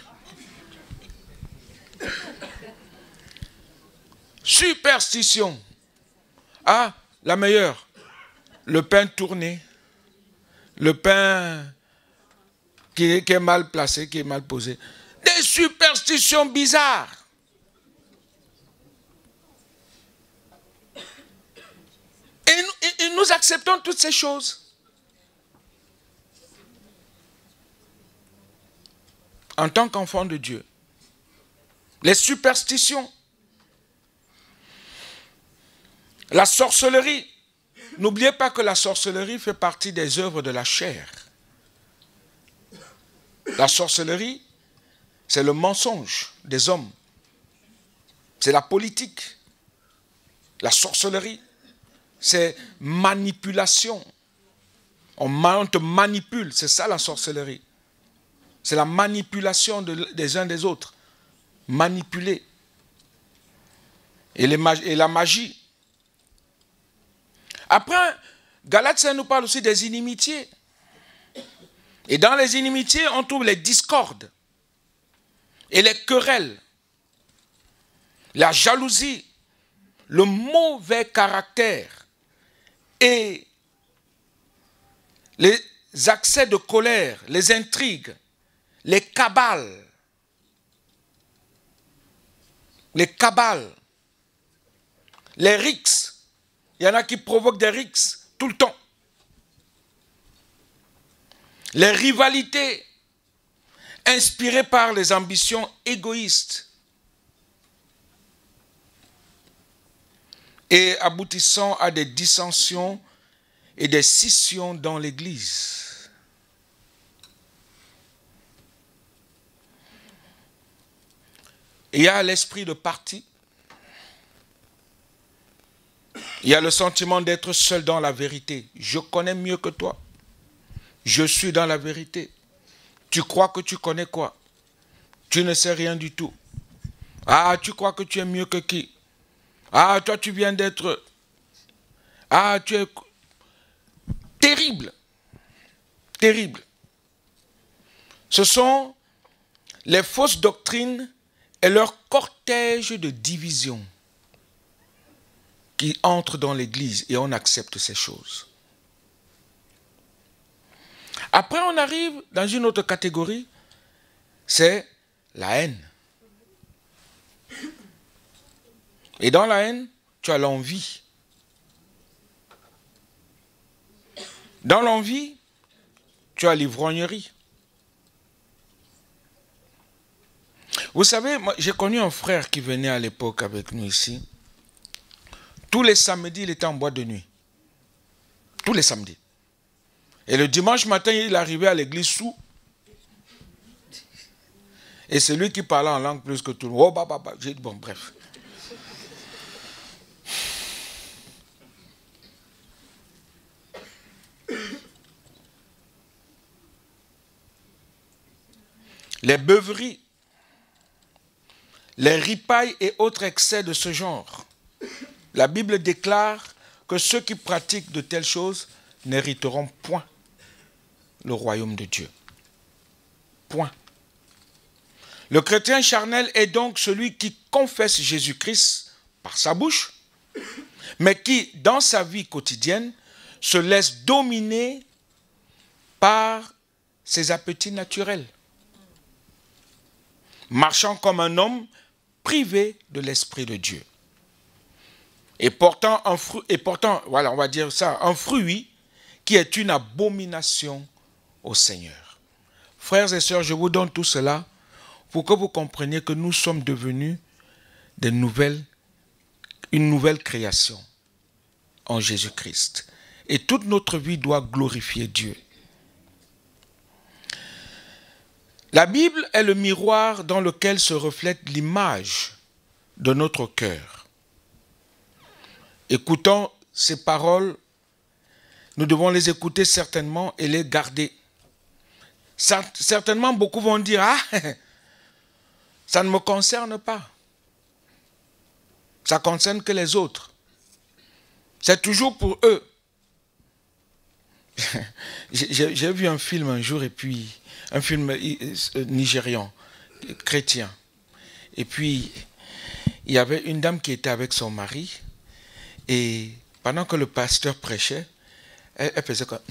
F: Superstition. La meilleure. Le pain tourné. Le pain qui est mal placé, qui est mal posé. Des superstitions bizarres. Et nous acceptons toutes ces choses. En tant qu'enfants de Dieu. Les superstitions. La sorcellerie. N'oubliez pas que la sorcellerie fait partie des œuvres de la chair. La sorcellerie, c'est le mensonge des hommes. C'est la politique. La sorcellerie, c'est manipulation. On te manipule, c'est ça la sorcellerie. C'est la manipulation des uns des autres. Manipuler. Et la magie. Après, Galates nous parle aussi des inimitiés. Et dans les inimitiés, on trouve les discordes et les querelles. la jalousie, le mauvais caractère et les accès de colère, les intrigues, les cabales, les rixes. Il y en a qui provoquent des rixes tout le temps. Les rivalités inspirées par les ambitions égoïstes et aboutissant à des dissensions et des scissions dans l'Église. Il y a l'esprit de parti. Il y a le sentiment d'être seul dans la vérité. Je connais mieux que toi. Je suis dans la vérité. Tu crois que tu connais quoi? Tu ne sais rien du tout. Ah, tu crois que tu es mieux que qui? Ah, toi tu viens d'être... Ah, tu es... Terrible. Terrible. Ce sont les fausses doctrines et leur cortège de division qui entrent dans l'Église et on accepte ces choses. Après, on arrive dans une autre catégorie, c'est la haine. Et dans la haine, tu as l'envie. Dans l'envie, tu as l'ivrognerie. Vous savez, moi, j'ai connu un frère qui venait à l'époque avec nous ici. Tous les samedis, il était en boîte de nuit. Tous les samedis. Et le dimanche matin, il arrivait à l'église sous. Et c'est lui qui parlait en langue plus que tout le monde. Oh, bah. J'ai dit, bon, bref. Les beuveries, les ripailles et autres excès de ce genre. La Bible déclare que ceux qui pratiquent de telles choses n'hériteront point le royaume de Dieu. Point. Le chrétien charnel est donc celui qui confesse Jésus-Christ par sa bouche, mais qui, dans sa vie quotidienne, se laisse dominer par ses appétits naturels, marchant comme un homme privé de l'Esprit de Dieu. Et portant voilà, on va dire ça, un fruit qui est une abomination au Seigneur. Frères et sœurs, je vous donne tout cela pour que vous compreniez que nous sommes devenus une nouvelle création en Jésus-Christ. Et toute notre vie doit glorifier Dieu. La Bible est le miroir dans lequel se reflète l'image de notre cœur. Écoutons ces paroles, nous devons les écouter certainement et les garder. Certainement, beaucoup vont dire, ah, ça ne me concerne pas. Ça concerne que les autres. C'est toujours pour eux. J'ai vu un film un jour, et puis, un film nigérian, chrétien. Et puis, il y avait une dame qui était avec son mari, et pendant que le pasteur prêchait, elle faisait quoi?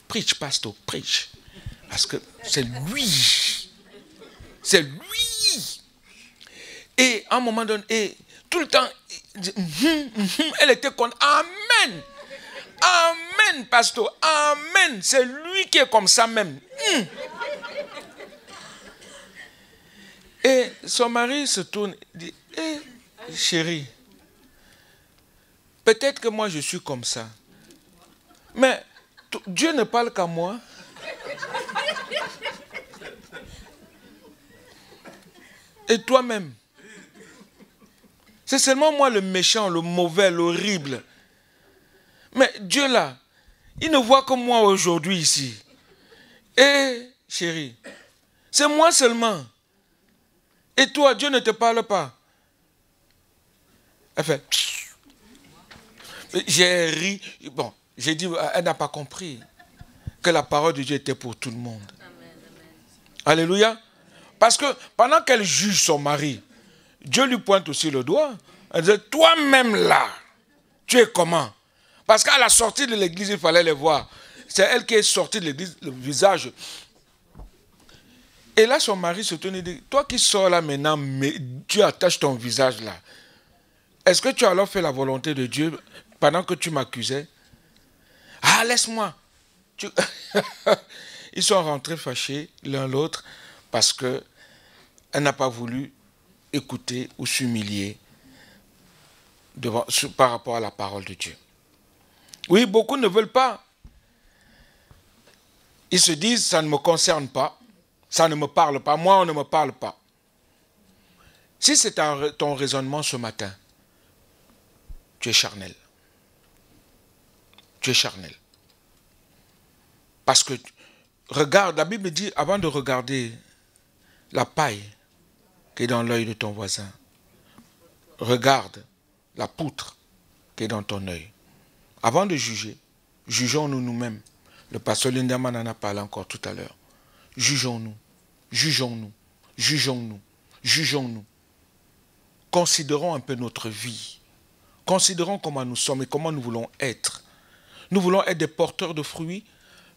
F: Preach, pasteur, preach. Parce que c'est lui. C'est lui. Et à un moment donné, et tout le temps, elle était comme amen. Amen, pasteur. Amen. C'est lui qui est comme ça même. Et son mari se tourne et dit, chérie, peut-être que moi je suis comme ça. Mais Dieu ne parle qu'à moi. Et toi-même. C'est seulement moi le méchant, le mauvais, l'horrible. Mais Dieu là, il ne voit que moi aujourd'hui ici. Et chérie, c'est moi seulement. Et toi, Dieu ne te parle pas. Elle fait... J'ai ri. Bon, j'ai dit, elle n'a pas compris que la parole de Dieu était pour tout le monde. Amen, amen. Alléluia. Parce que pendant qu'elle juge son mari, Dieu lui pointe aussi le doigt. Elle dit, toi-même là, tu es comment? Parce qu'à la sortie de l'église, il fallait les voir. C'est elle qui est sortie de l'église, le visage. Et là, son mari se tourne et dit, toi qui sors là maintenant, mais tu attaches ton visage là. Est-ce que tu as alors fait la volonté de Dieu pendant que tu m'accusais? Ah, laisse-moi. Ils sont rentrés fâchés l'un l'autre parce qu'elle n'a pas voulu écouter ou s'humilier par rapport à la parole de Dieu. Oui, beaucoup ne veulent pas. Ils se disent, ça ne me concerne pas, ça ne me parle pas, moi on ne me parle pas. Si c'est ton raisonnement ce matin, tu es charnel. Tu es charnel. Parce que, regarde, la Bible dit, avant de regarder la paille qui est dans l'œil de ton voisin, regarde la poutre qui est dans ton œil. Avant de juger, jugeons-nous nous-mêmes. Le pasteur Lindemann en a parlé encore tout à l'heure. Jugeons-nous, jugeons-nous, jugeons-nous, jugeons-nous. Considérons un peu notre vie. Considérons comment nous sommes et comment nous voulons être. Nous voulons être des porteurs de fruits.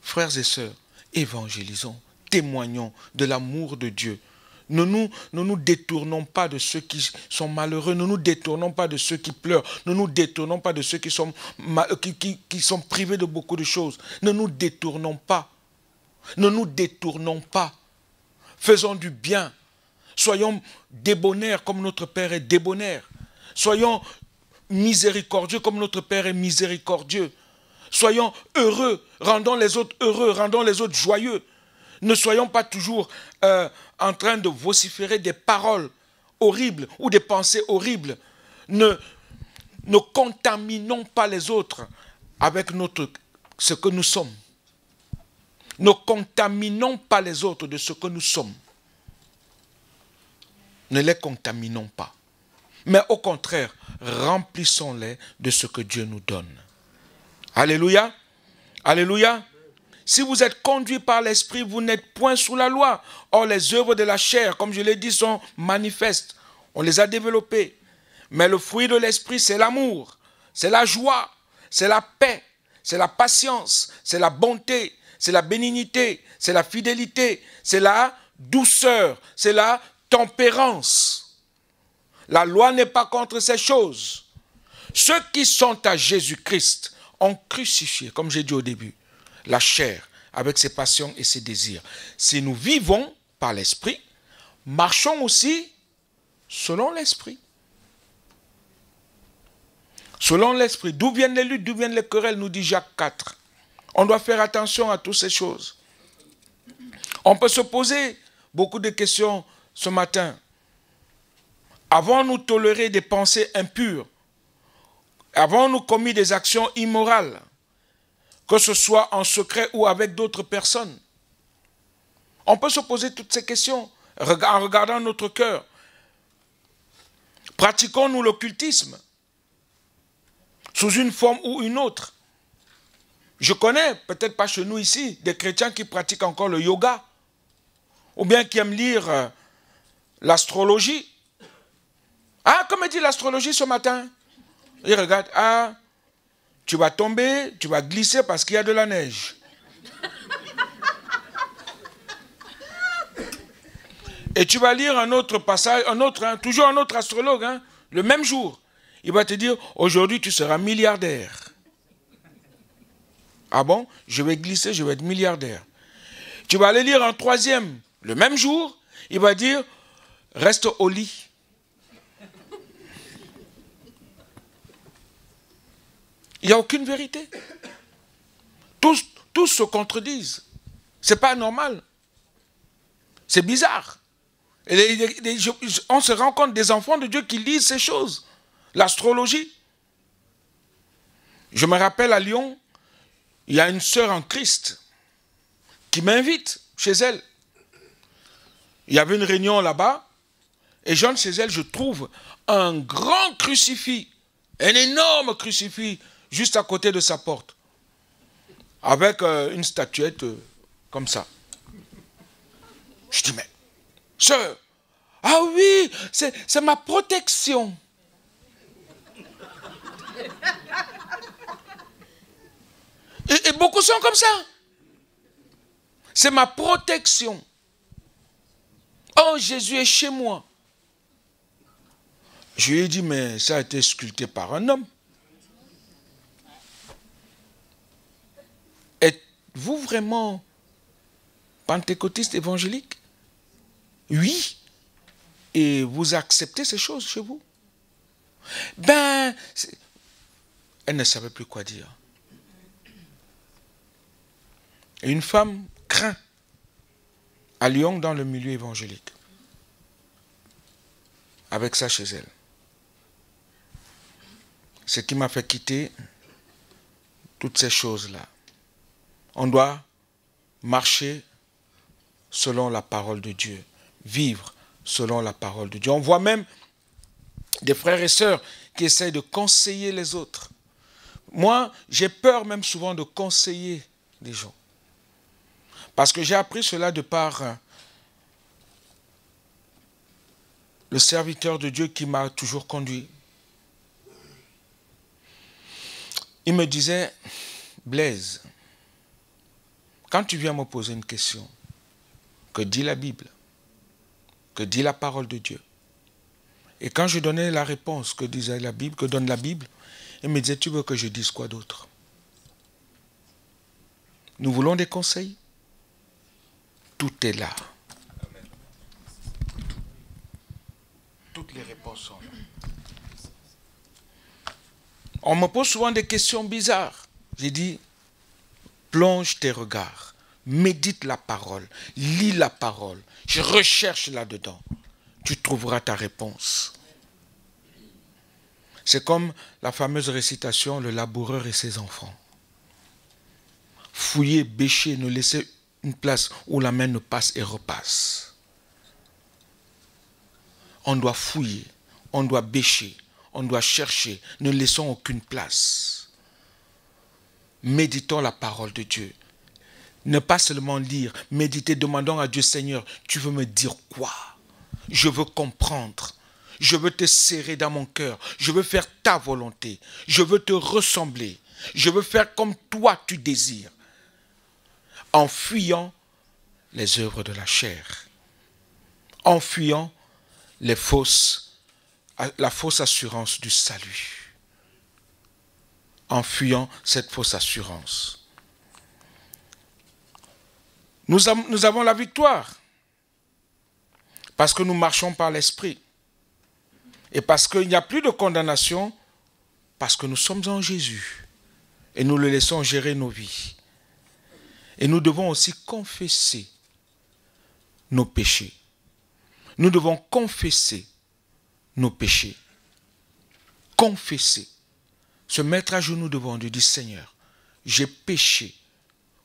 F: Frères et sœurs, évangélisons, témoignons de l'amour de Dieu. Ne nous détournons pas de ceux qui sont malheureux, ne nous détournons pas de ceux qui pleurent, ne nous détournons pas de ceux qui sont privés de beaucoup de choses. Ne nous détournons pas. Ne nous détournons pas. Faisons du bien. Soyons débonnaires comme notre Père est débonnaire. Soyons miséricordieux comme notre Père est miséricordieux. Soyons heureux, rendons les autres heureux, rendons les autres joyeux. Ne soyons pas toujours en train de vociférer des paroles horribles ou des pensées horribles. Ne contaminons pas les autres avec ce que nous sommes. Ne contaminons pas les autres de ce que nous sommes. Ne les contaminons pas. Mais au contraire, remplissons-les de ce que Dieu nous donne. Alléluia. Alléluia. Si vous êtes conduits par l'Esprit, vous n'êtes point sous la loi. Or, les œuvres de la chair, comme je l'ai dit, sont manifestes. On les a développées. Mais le fruit de l'Esprit, c'est l'amour, c'est la joie, c'est la paix, c'est la patience, c'est la bonté, c'est la bénignité, c'est la fidélité, c'est la douceur, c'est la tempérance. La loi n'est pas contre ces choses. Ceux qui sont à Jésus-Christ ont crucifié, comme j'ai dit au début, la chair avec ses passions et ses désirs. Si nous vivons par l'Esprit, marchons aussi selon l'Esprit. Selon l'Esprit. D'où viennent les luttes, d'où viennent les querelles, nous dit Jacques 4. On doit faire attention à toutes ces choses. On peut se poser beaucoup de questions ce matin. Avons-nous toléré des pensées impures? Avons-nous commis des actions immorales, que ce soit en secret ou avec d'autres personnes? On peut se poser toutes ces questions en regardant notre cœur. Pratiquons-nous l'occultisme sous une forme ou une autre? Je connais, peut-être pas chez nous ici, des chrétiens qui pratiquent encore le yoga ou bien qui aiment lire l'astrologie. Ah, comme dit l'astrologie ce matin. Il regarde, ah, tu vas tomber, tu vas glisser parce qu'il y a de la neige. Et tu vas lire un autre passage, toujours un autre astrologue, le même jour. Il va te dire, aujourd'hui tu seras milliardaire. Ah bon? Je vais glisser, je vais être milliardaire. Tu vas aller lire un troisième, le même jour, il va dire, reste au lit. Il n'y a aucune vérité. Tous se contredisent. Ce n'est pas normal. C'est bizarre. On se rend compte des enfants de Dieu qui lisent ces choses. L'astrologie. Je me rappelle à Lyon, il y a une sœur en Christ qui m'invite chez elle. Il y avait une réunion là-bas et j'entre chez elle, je trouve un grand crucifix, un énorme crucifix juste à côté de sa porte, avec une statuette comme ça. Je dis, mais, sœur, Ah oui, c'est ma protection. Et beaucoup sont comme ça. C'est ma protection. Oh, Jésus est chez moi. Je lui ai dit, mais ça a été sculpté par un homme. Êtes-vous vraiment pentecôtiste évangélique? Oui. Et vous acceptez ces choses chez vous? Ben, elle ne savait plus quoi dire. Et une femme craint à Lyon dans le milieu évangélique. Avec ça chez elle. Ce qui m'a fait quitter toutes ces choses-là. On doit marcher selon la parole de Dieu. Vivre selon la parole de Dieu. On voit même des frères et sœurs qui essayent de conseiller les autres. Moi, j'ai peur même souvent de conseiller les gens. Parce que j'ai appris cela de par le serviteur de Dieu qui m'a toujours conduit. Il me disait, Blaise, quand tu viens me poser une question, que dit la Bible, que dit la parole de Dieu, et quand je donnais la réponse que disait la Bible, que donne la Bible, il me disait, tu veux que je dise quoi d'autre? Nous voulons des conseils. Tout est là. Amen. Toutes les réponses sont là. On me pose souvent des questions bizarres. J'ai dit, plonge tes regards, médite la parole, lis la parole, je recherche là-dedans. Tu trouveras ta réponse. C'est comme la fameuse récitation, le laboureur et ses enfants. Fouiller, bêcher, ne laisser une place où la main ne passe et repasse. On doit fouiller, on doit bêcher, on doit chercher, ne laissons aucune place. Méditons la parole de Dieu. Ne pas seulement lire, méditer, demandons à Dieu, Seigneur, tu veux me dire quoi? Je veux comprendre. Je veux te serrer dans mon cœur. Je veux faire ta volonté. Je veux te ressembler. Je veux faire comme toi tu désires. En fuyant les œuvres de la chair. En fuyant la fausse assurance du salut. En fuyant cette fausse assurance. Nous avons la victoire. Parce que nous marchons par l'Esprit. Et parce qu'il n'y a plus de condamnation, parce que nous sommes en Jésus. Et nous le laissons gérer nos vies. Et nous devons aussi confesser nos péchés. Nous devons confesser nos péchés. Confesser. Se mettre à genoux devant Dieu, dire, Seigneur, j'ai péché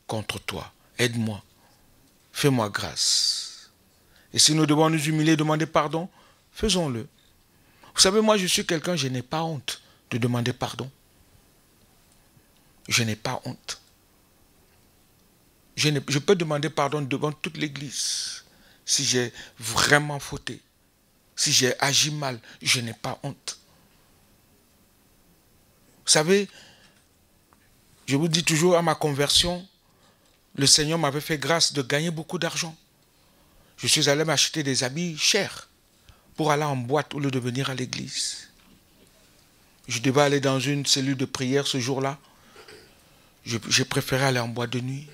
F: contre toi. Aide-moi. Fais-moi grâce. Et si nous devons nous humilier, demander pardon, faisons-le. Vous savez, moi, je suis quelqu'un, je n'ai pas honte de demander pardon. Je n'ai pas honte. Je peux demander pardon devant toute l'Église. Si j'ai vraiment fauté, si j'ai agi mal, je n'ai pas honte. Vous savez, je vous dis toujours, à ma conversion, le Seigneur m'avait fait grâce de gagner beaucoup d'argent. Je suis allé m'acheter des habits chers pour aller en boîte au lieu de venir à l'église. Je devais aller dans une cellule de prière ce jour-là. J'ai préféré aller en boîte de nuit.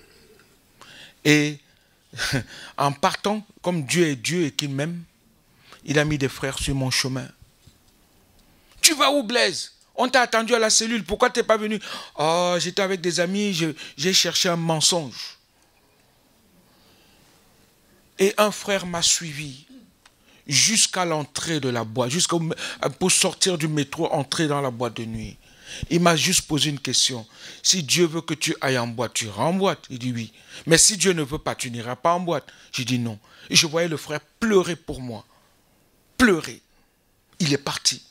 F: Et en partant, comme Dieu est Dieu et qu'il m'aime, il a mis des frères sur mon chemin. Tu vas où, Blaise? On t'a attendu à la cellule, pourquoi tu n'es pas venu? Oh, j'étais avec des amis, j'ai cherché un mensonge. Et un frère m'a suivi jusqu'à l'entrée de la boîte, pour sortir du métro, entrer dans la boîte de nuit. Il m'a juste posé une question. Si Dieu veut que tu ailles en boîte, tu iras en boîte? Il dit oui. Mais si Dieu ne veut pas, tu n'iras pas en boîte? J'ai dit non. Et je voyais le frère pleurer pour moi. Pleurer. Il est parti.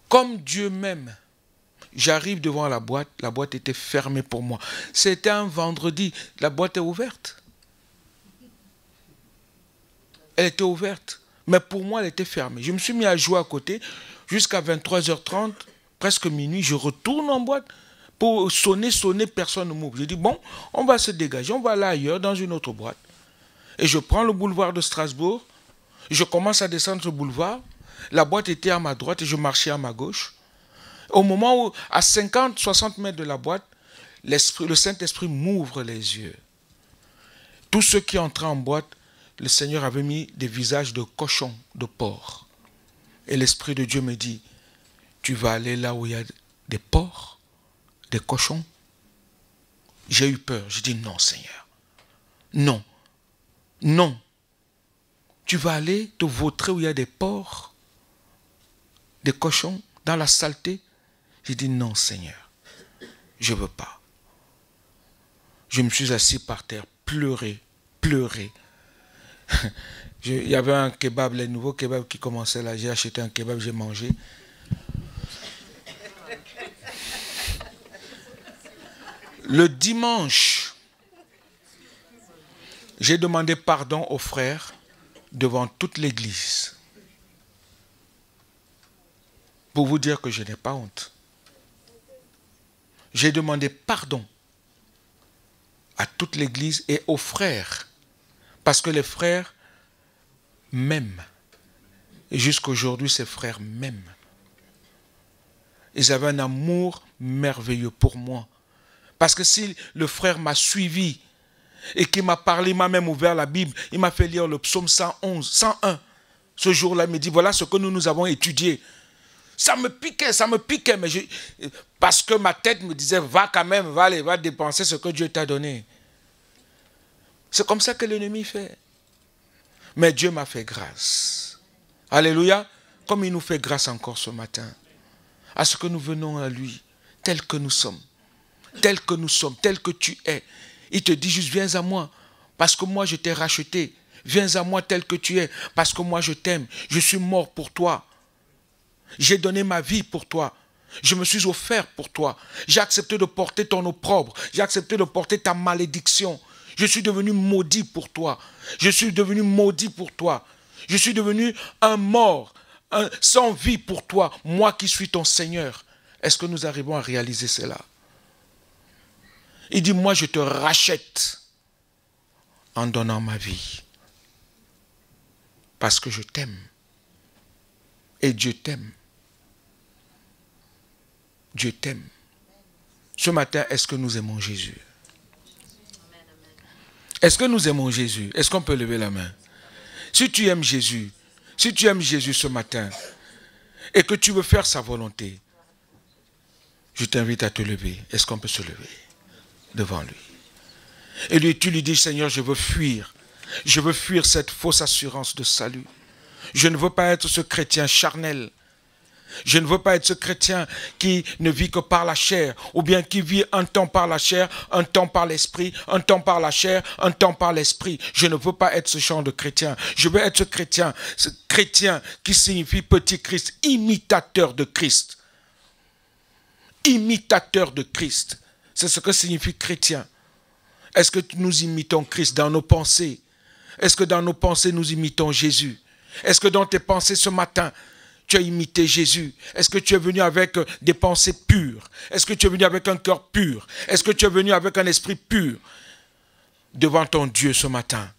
F: Comme Dieu m'aime, j'arrive devant la boîte était fermée pour moi. C'était un vendredi, la boîte est ouverte. Elle était ouverte. Mais pour moi, elle était fermée. Je me suis mis à jouer à côté jusqu'à 23h30, presque minuit. Je retourne en boîte pour sonner, personne ne m'ouvre. Je dis, bon, on va se dégager, on va aller ailleurs, dans une autre boîte. Et je prends le boulevard de Strasbourg. Je commence à descendre ce boulevard. La boîte était à ma droite et je marchais à ma gauche. Au moment où, à 50, 60 mètres de la boîte, le Saint-Esprit m'ouvre les yeux. Tous ceux qui entraient en boîte, le Seigneur avait mis des visages de cochons, de porcs. Et l'Esprit de Dieu me dit, tu vas aller là où il y a des porcs, des cochons. J'ai eu peur. J'ai dit, non, Seigneur. Non. Non. Tu vas aller te vautrer où il y a des porcs, des cochons, dans la saleté. J'ai dit, non, Seigneur. Je ne veux pas. Je me suis assis par terre, pleurer. Il y avait un kebab, les nouveaux kebabs qui commençaient là. J'ai acheté un kebab, j'ai mangé. Le dimanche, j'ai demandé pardon aux frères devant toute l'église. Pour vous dire que je n'ai pas honte. J'ai demandé pardon à toute l'église et aux frères. Parce que les frères m'aiment. Et jusqu'à aujourd'hui, ces frères m'aiment. Ils avaient un amour merveilleux pour moi. Parce que si le frère m'a suivi et qu'il m'a parlé, il m'a même ouvert la Bible, il m'a fait lire le psaume 101. Ce jour-là, il me dit, voilà ce que nous avons étudié. Ça me piquait, mais parce que ma tête me disait, va quand même, va dépenser ce que Dieu t'a donné. C'est comme ça que l'ennemi fait. Mais Dieu m'a fait grâce. Alléluia. Comme il nous fait grâce encore ce matin. À ce que nous venons à lui, tel que nous sommes. Tel que nous sommes, tel que tu es. Il te dit juste, viens à moi. Parce que moi, je t'ai racheté. Viens à moi tel que tu es. Parce que moi, je t'aime. Je suis mort pour toi. J'ai donné ma vie pour toi. Je me suis offert pour toi. J'ai accepté de porter ton opprobre. J'ai accepté de porter ta malédiction. Je suis devenu maudit pour toi. Je suis devenu maudit pour toi. Je suis devenu un mort, sans vie pour toi. Moi qui suis ton Seigneur. Est-ce que nous arrivons à réaliser cela? Il dit, moi je te rachète en donnant ma vie. Parce que je t'aime. Et Dieu t'aime. Dieu t'aime. Ce matin, est-ce que nous aimons Jésus? Est-ce que nous aimons Jésus? Est-ce qu'on peut lever la main? Si tu aimes Jésus ce matin, et que tu veux faire sa volonté, je t'invite à te lever. Est-ce qu'on peut se lever devant lui? Et tu lui dis, Seigneur, je veux fuir cette fausse assurance de salut. Je ne veux pas être ce chrétien charnel. Je ne veux pas être ce chrétien qui ne vit que par la chair, ou bien qui vit un temps par la chair, un temps par l'esprit, un temps par la chair, un temps par l'esprit. Je ne veux pas être ce genre de chrétien. Je veux être ce chrétien qui signifie petit Christ, imitateur de Christ. Imitateur de Christ. C'est ce que signifie chrétien. Est-ce que nous imitons Christ dans nos pensées? Est-ce que dans nos pensées nous imitons Jésus? Est-ce que dans tes pensées ce matin, tu as imité Jésus? Est-ce que tu es venu avec des pensées pures? Est-ce que tu es venu avec un cœur pur? Est-ce que tu es venu avec un esprit pur devant ton Dieu ce matin?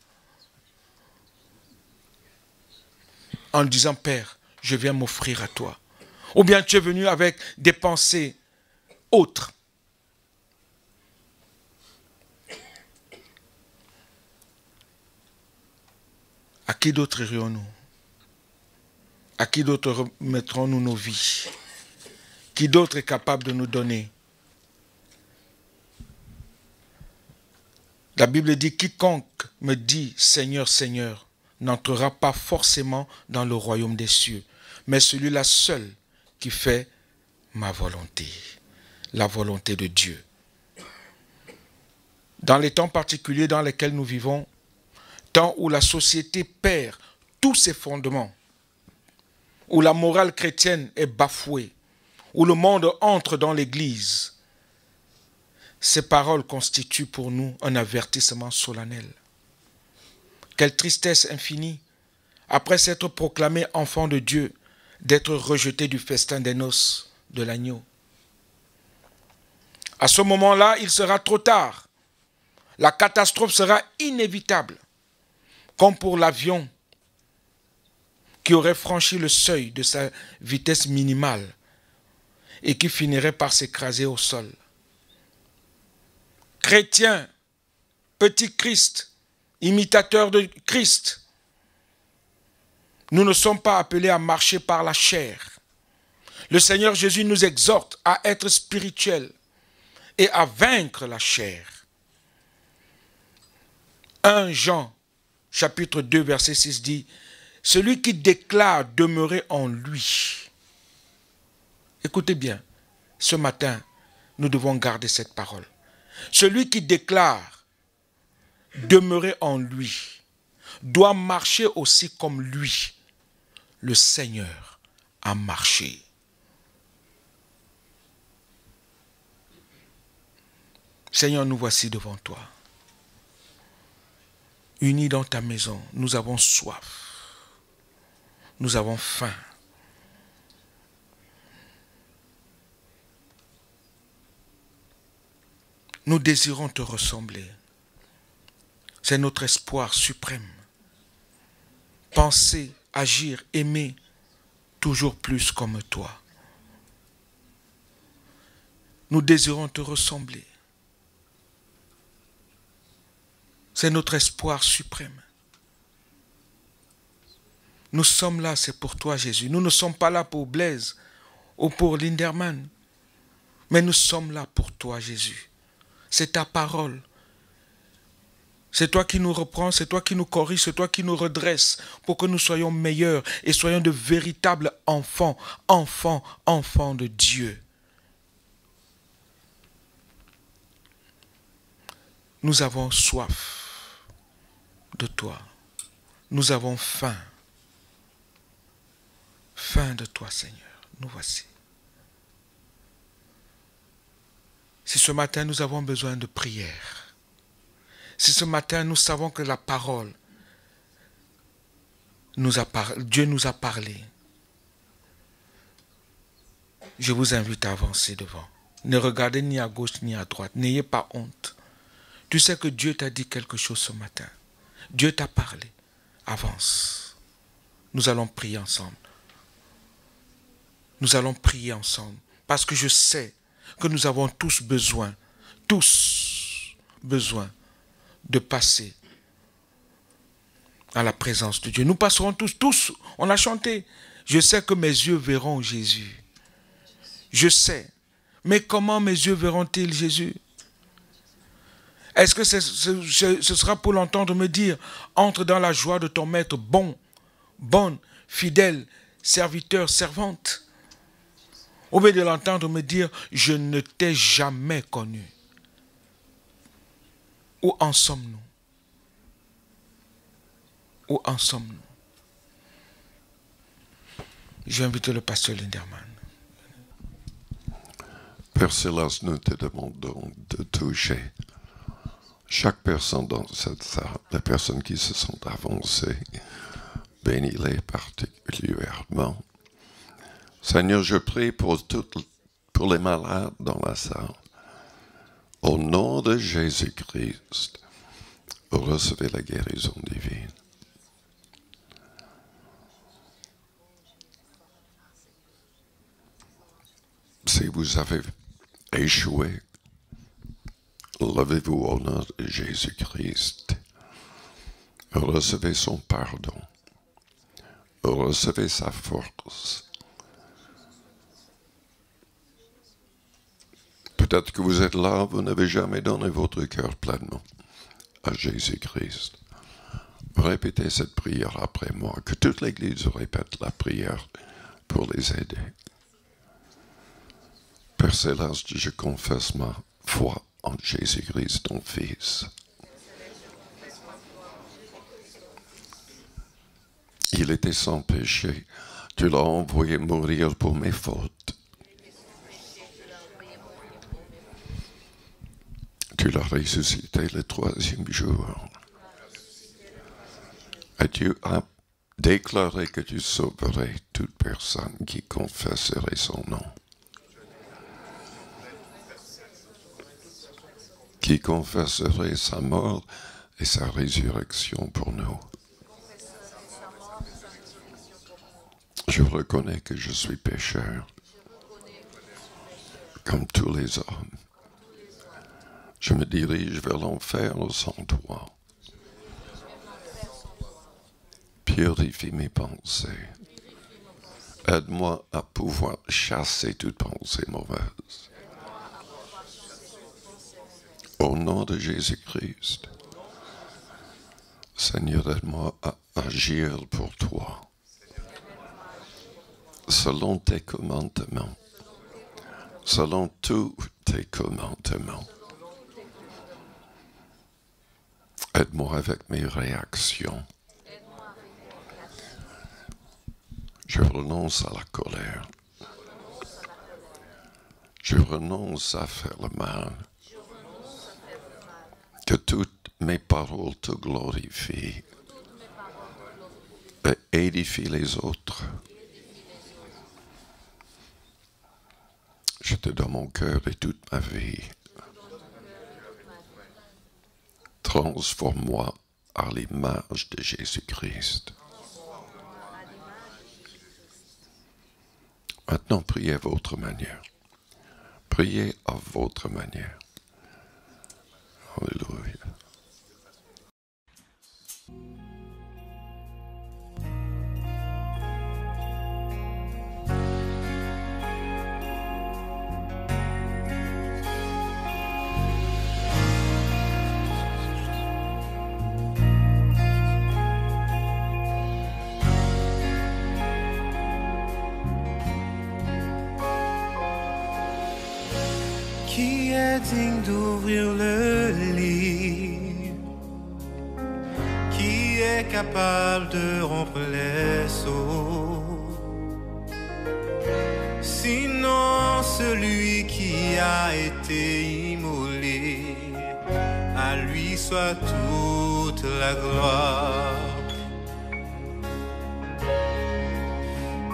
F: En disant, Père, je viens m'offrir à toi. Ou bien tu es venu avec des pensées autres. À qui d'autre irions-nous? À qui d'autre remettrons-nous nos vies? Qui d'autre est capable de nous donner? La Bible dit, quiconque me dit Seigneur, Seigneur, n'entrera pas forcément dans le royaume des cieux, mais celui-là seul qui fait ma volonté, la volonté de Dieu. Dans les temps particuliers dans lesquels nous vivons, temps où la société perd tous ses fondements, où la morale chrétienne est bafouée, où le monde entre dans l'Église, ces paroles constituent pour nous un avertissement solennel. Quelle tristesse infinie après s'être proclamé enfant de Dieu, d'être rejeté du festin des noces de l'agneau. À ce moment-là, il sera trop tard. La catastrophe sera inévitable, comme pour l'avion qui aurait franchi le seuil de sa vitesse minimale et qui finirait par s'écraser au sol. Chrétiens, petit Christ, imitateurs de Christ, nous ne sommes pas appelés à marcher par la chair. Le Seigneur Jésus nous exhorte à être spirituels et à vaincre la chair. 1 Jean, chapitre 2, verset 6 dit, « Celui qui déclare demeurer en lui. » Écoutez bien, ce matin, nous devons garder cette parole. Celui qui déclare demeurer en lui doit marcher aussi comme lui, le Seigneur, a marché. Seigneur, nous voici devant toi. Unis dans ta maison, nous avons soif. Nous avons faim. Nous désirons te ressembler. C'est notre espoir suprême. Penser, agir, aimer, toujours plus comme toi. Nous désirons te ressembler. C'est notre espoir suprême. Nous sommes là, c'est pour toi, Jésus. Nous ne sommes pas là pour Blaise ou pour Linderman, mais nous sommes là pour toi, Jésus. C'est ta parole. C'est toi qui nous reprends, c'est toi qui nous corriges, c'est toi qui nous redresses pour que nous soyons meilleurs et soyons de véritables enfants, enfants de Dieu. Nous avons soif de toi. Nous avons faim. Faim de toi, Seigneur. Nous voici. Si ce matin nous avons besoin de prière, si ce matin nous savons que la parole, Dieu nous a parlé, je vous invite à avancer devant. Ne regardez ni à gauche ni à droite. N'ayez pas honte. Tu sais que Dieu t'a dit quelque chose ce matin. Dieu t'a parlé. Avance. Nous allons prier ensemble. Nous allons prier ensemble. Parce que je sais que nous avons tous besoin de passer à la présence de Dieu. Nous passerons tous, on a chanté. Je sais que mes yeux verront Jésus. Je sais. Mais comment mes yeux verront-ils Jésus? Est-ce que ce sera pour l'entendre me dire, entre dans la joie de ton maître, bonne, fidèle, serviteur, servante? Ou bien de l'entendre me dire, je ne t'ai jamais connu. Où en sommes-nous? Où en sommes-nous? Je vais inviter le pasteur Linderman.
G: Père Céleste, nous te demandons de toucher chaque personne dans cette salle, les personnes qui se sont avancées, bénis-les particulièrement. Seigneur, je prie pour les malades dans la salle. Au nom de Jésus-Christ, recevez la guérison divine. Si vous avez échoué, levez-vous au nom de Jésus-Christ. Recevez son pardon. Recevez sa force. Peut-être que vous êtes là, vous n'avez jamais donné votre cœur pleinement à Jésus-Christ. Répétez cette prière après moi, que toute l'Église répète la prière pour les aider. Père Céleste, je confesse ma foi en Jésus-Christ, ton Fils. Il était sans péché. Tu l'as envoyé mourir pour mes fautes. Tu l'as ressuscité le 3e jour. Et tu as déclarer que tu sauverais toute personne qui confesserait son nom. Qui confesserait sa mort et sa résurrection pour nous. Je reconnais que je suis pécheur, comme tous les hommes. Je me dirige vers l'enfer sans toi. Purifie mes pensées. Aide-moi à pouvoir chasser toute pensée mauvaise. Au nom de Jésus-Christ, Seigneur, aide-moi à agir pour toi, selon tes commandements, selon tous tes commandements. Aide-moi avec mes réactions. Je renonce à la colère. Je renonce à faire le mal. Que toutes mes paroles te glorifient et édifient les autres. Je te donne mon cœur et toute ma vie. Transforme-moi à l'image de Jésus-Christ. Maintenant, priez à votre manière. Priez à votre manière. Alléluia.
D: Qui est digne d'ouvrir le livre? Qui est capable de rompre les sceaux? Sinon celui qui a été immolé, à lui soit toute la gloire.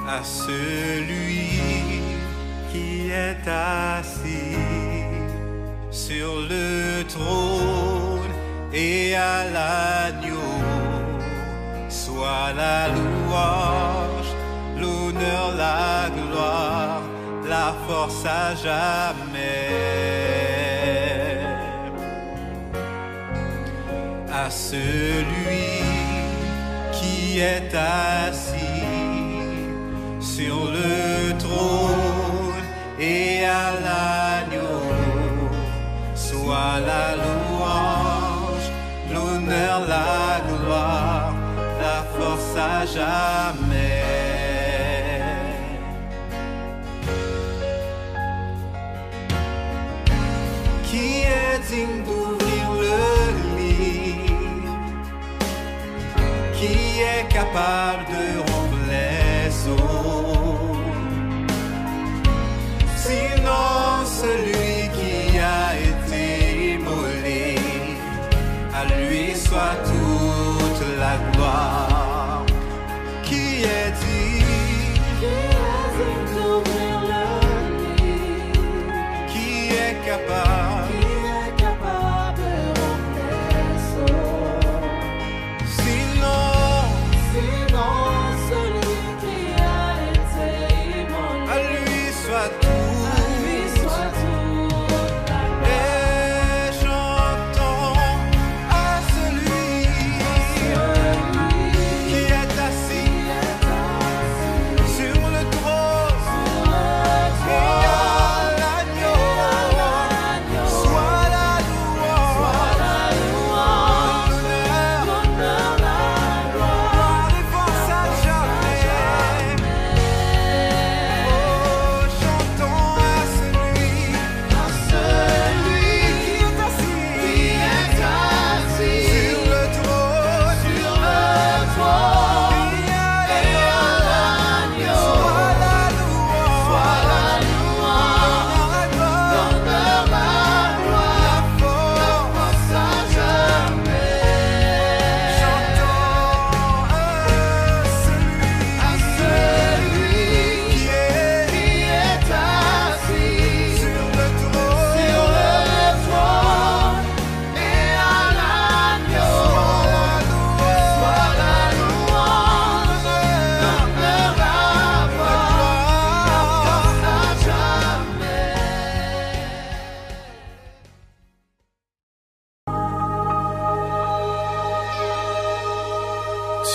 D: À celui qui est assis sur le trône et à l'agneau, soit la louange, l'honneur, la gloire, la force à jamais. À celui qui est assis sur le trône et à l'agneau, soit la louange, l'honneur, la gloire, la force à jamais. Qui est digne d'ouvrir le livre? Qui est capable de rompre les sceaux? Sinon celui qui a été immolé, à lui soit toute la gloire. Qui est digne
E: d'ouvrir le livre?
D: Qui est capable
E: De rompre les sceaux?
D: Sinon
E: Celui qui a été immolé,
D: à lui soit
E: à lui soit toute la gloire.
D: et chantons à celui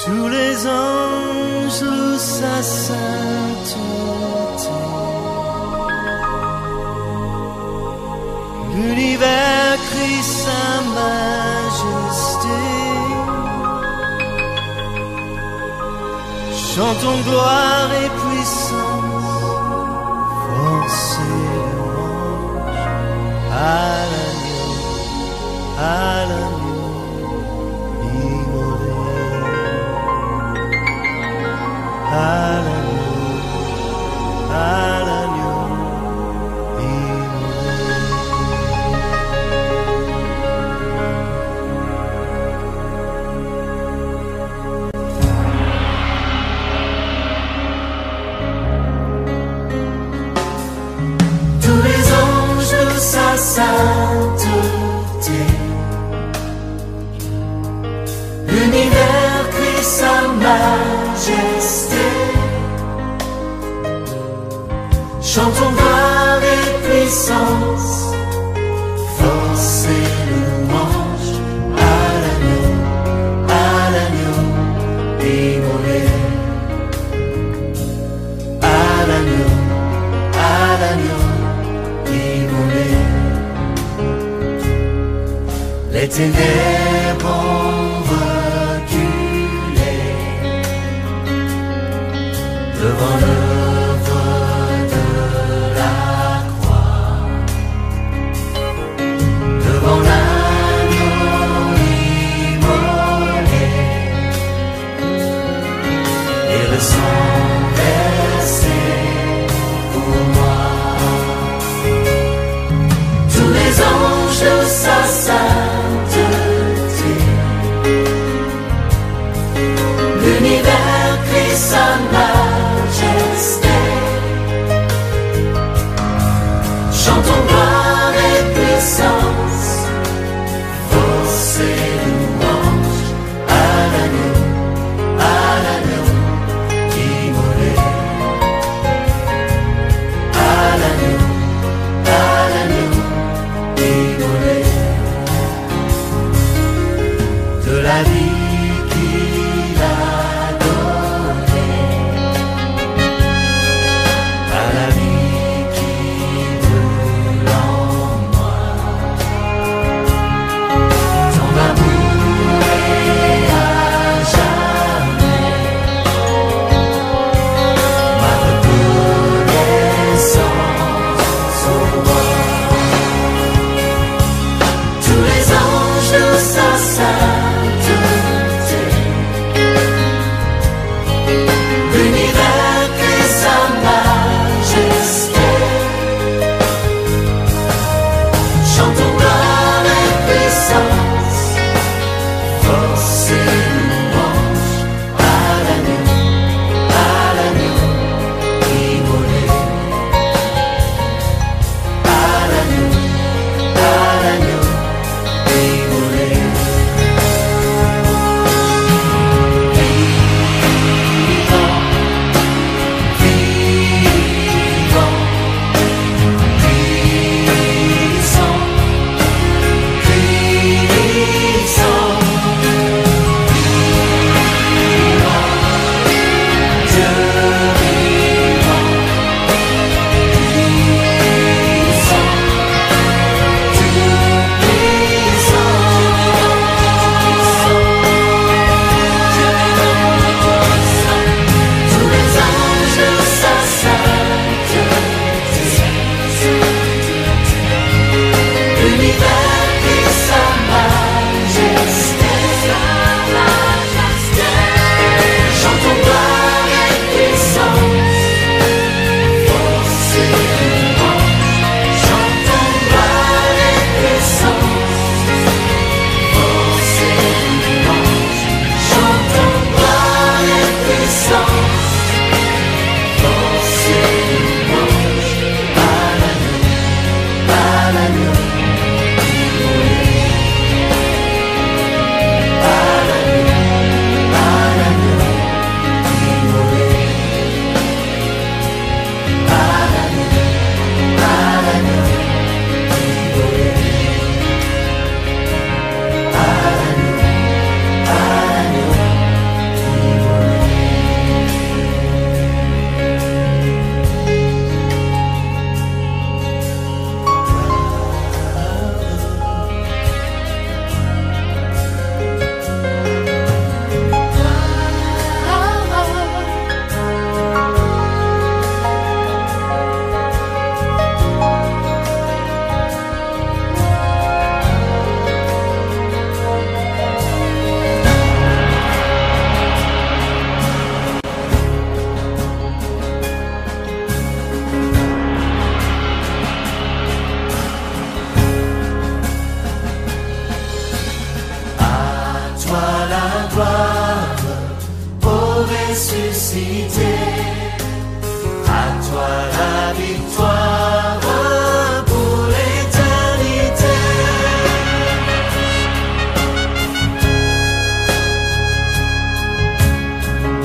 C: Tous les anges louent sa sainteté. L'univers crie sa majesté. Chantons gloire et puissance, force et louange à l'agneau, à l'agneau immolé, à l'agneau, à l'agneau immolé. Sa sainteté, l'univers crie sa majesté. Chantons gloire et puissance, force et louange à l'agneau immolé, à l'agneau immolé. Les ténèbres ont reculé devant l'œuvre de la croix, devant l'agneau immolé et le sang versé pour moi. Tous les anges de sa sainteté, l'univers crie sa majesté. Chantons gloire et puissance, force et louange à l'agneau immolé, à l'agneau immolé. De la vie qu'il a donnée à la vie qui brûle en moi. Ton amour est à jamais ma reconnaissance au roi. Tous les anges de sa sainteté, la gloire, ô ressuscité. À toi la victoire pour l'éternité.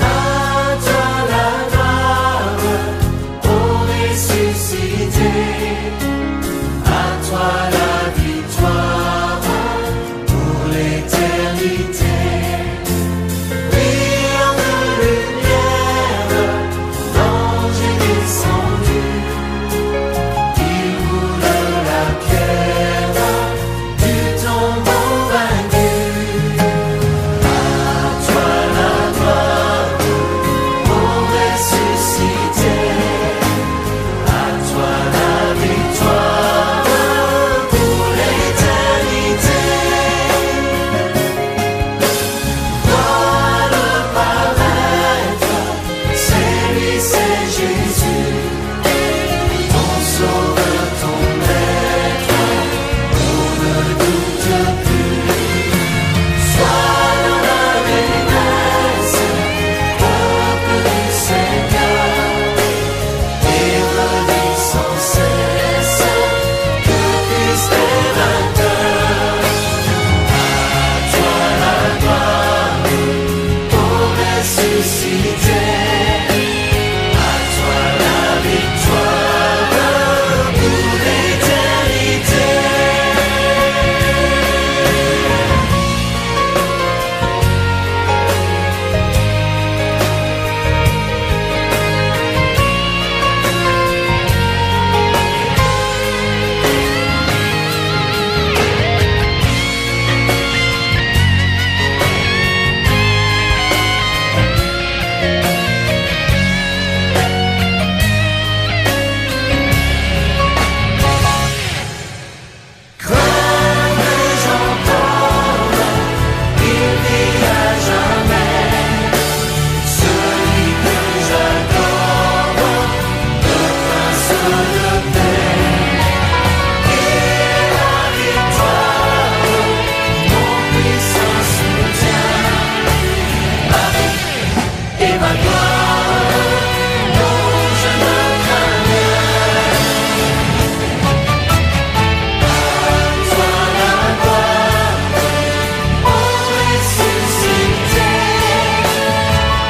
C: À toi la gloire, ô ressuscité. À toi la victoire pour l'éternité. Brillant de lumière, l'ange est descendu. Il roule la pierre du tombeau vaincu. À toi la gloire, ô ressuscité. À toi la victoire pour l'éternité. Vois-le paraître, c'est lui, c'est Jésus, ton sauveur, ton maître, on ne doute plus. Sois dans la détresse, peuple du Seigneur, et redis sans cesse que Christ est vainqueur. À toi la gloire, ô ressuscité. À toi la victoire pour l'éternité. Comme j'entends, il vit à jamais. Celui que j'adore, le prince de paix. Et la victoire, mon puissant soutien. Ma vie et ma gloire, dont je ne crains rien. À toi la gloire, ô ressuscité.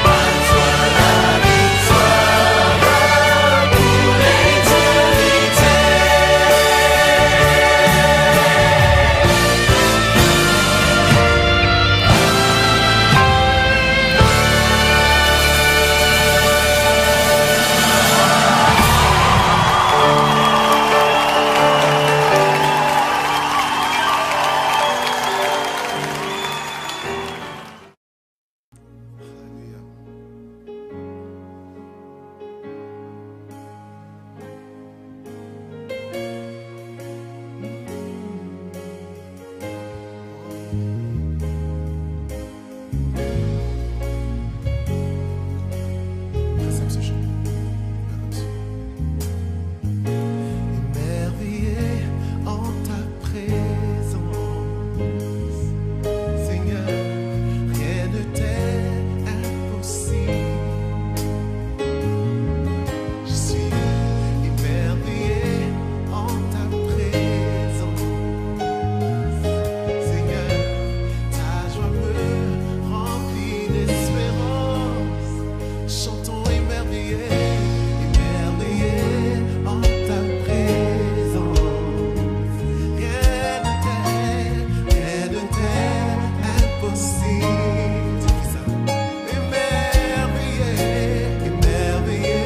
C: À toi la victoire pour l'éternité. Émerveillé en ta présence, Seigneur, rien ne t'est impossible. Je suis émerveillé en ta présence, Seigneur, ta joie me remplit d'espérance. Chantons émerveillé, émerveillé en ta présence. Rien ne t'est impossible. Dis ça. Émerveillé, émerveillé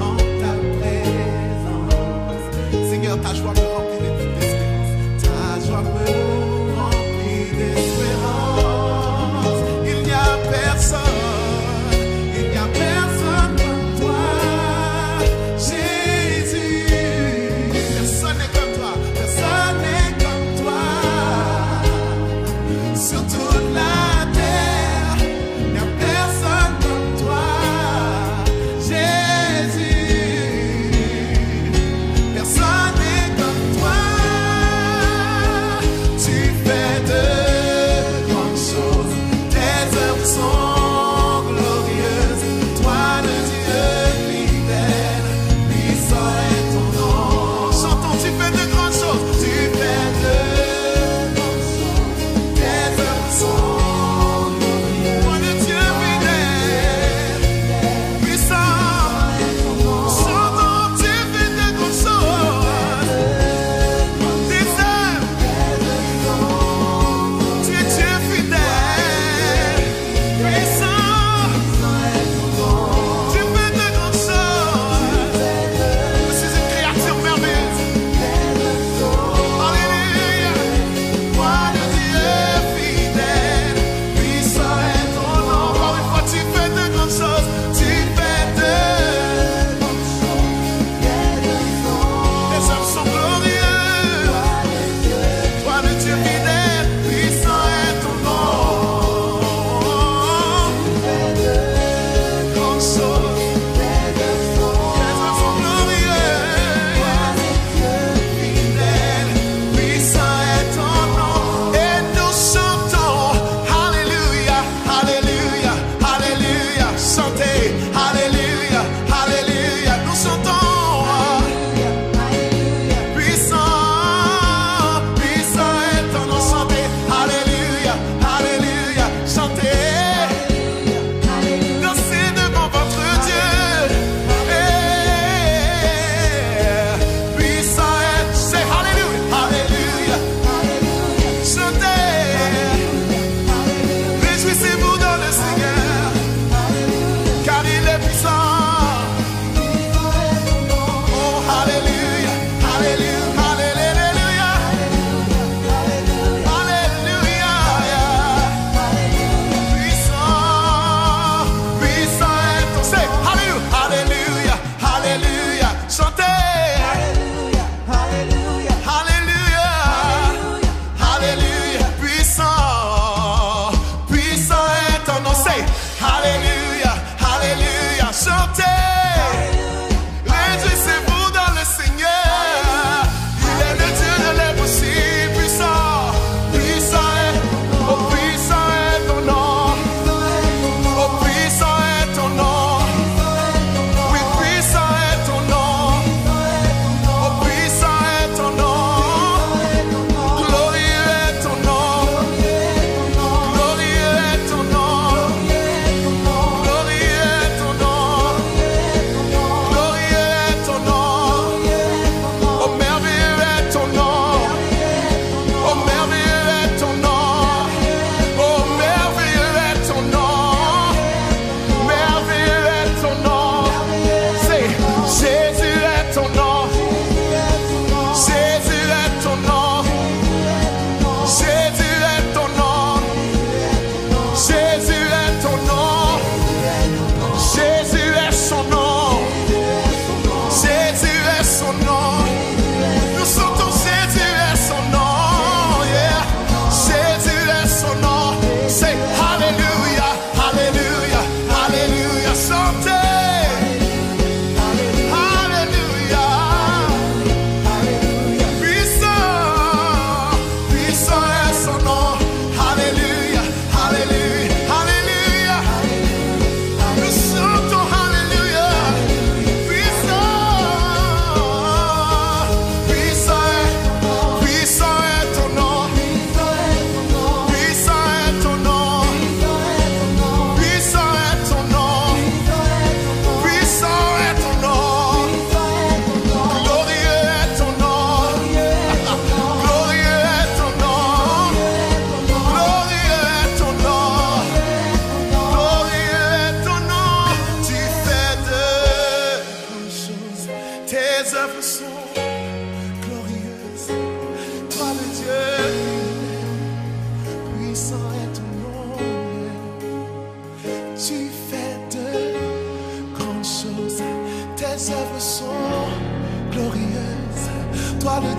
C: en ta présence. Seigneur, ta joie me remplit d'espérance. Ta joie me remplit d'espérance. Il n'y a personne comme toi, Jésus. Personne n'est comme toi, personne n'est comme toi. Sur toute la terre, il n'y a personne comme toi, Jésus. Personne n'est comme toi. Tu fais de grandes choses.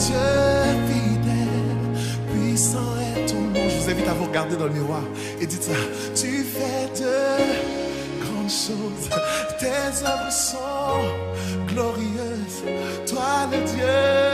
H: Dieu fidèle, puissant est ton nom. Je vous invite à vous regarder dans le miroir et dites ça. Tu fais de grandes choses, tes œuvres sont glorieuses. Toi le Dieu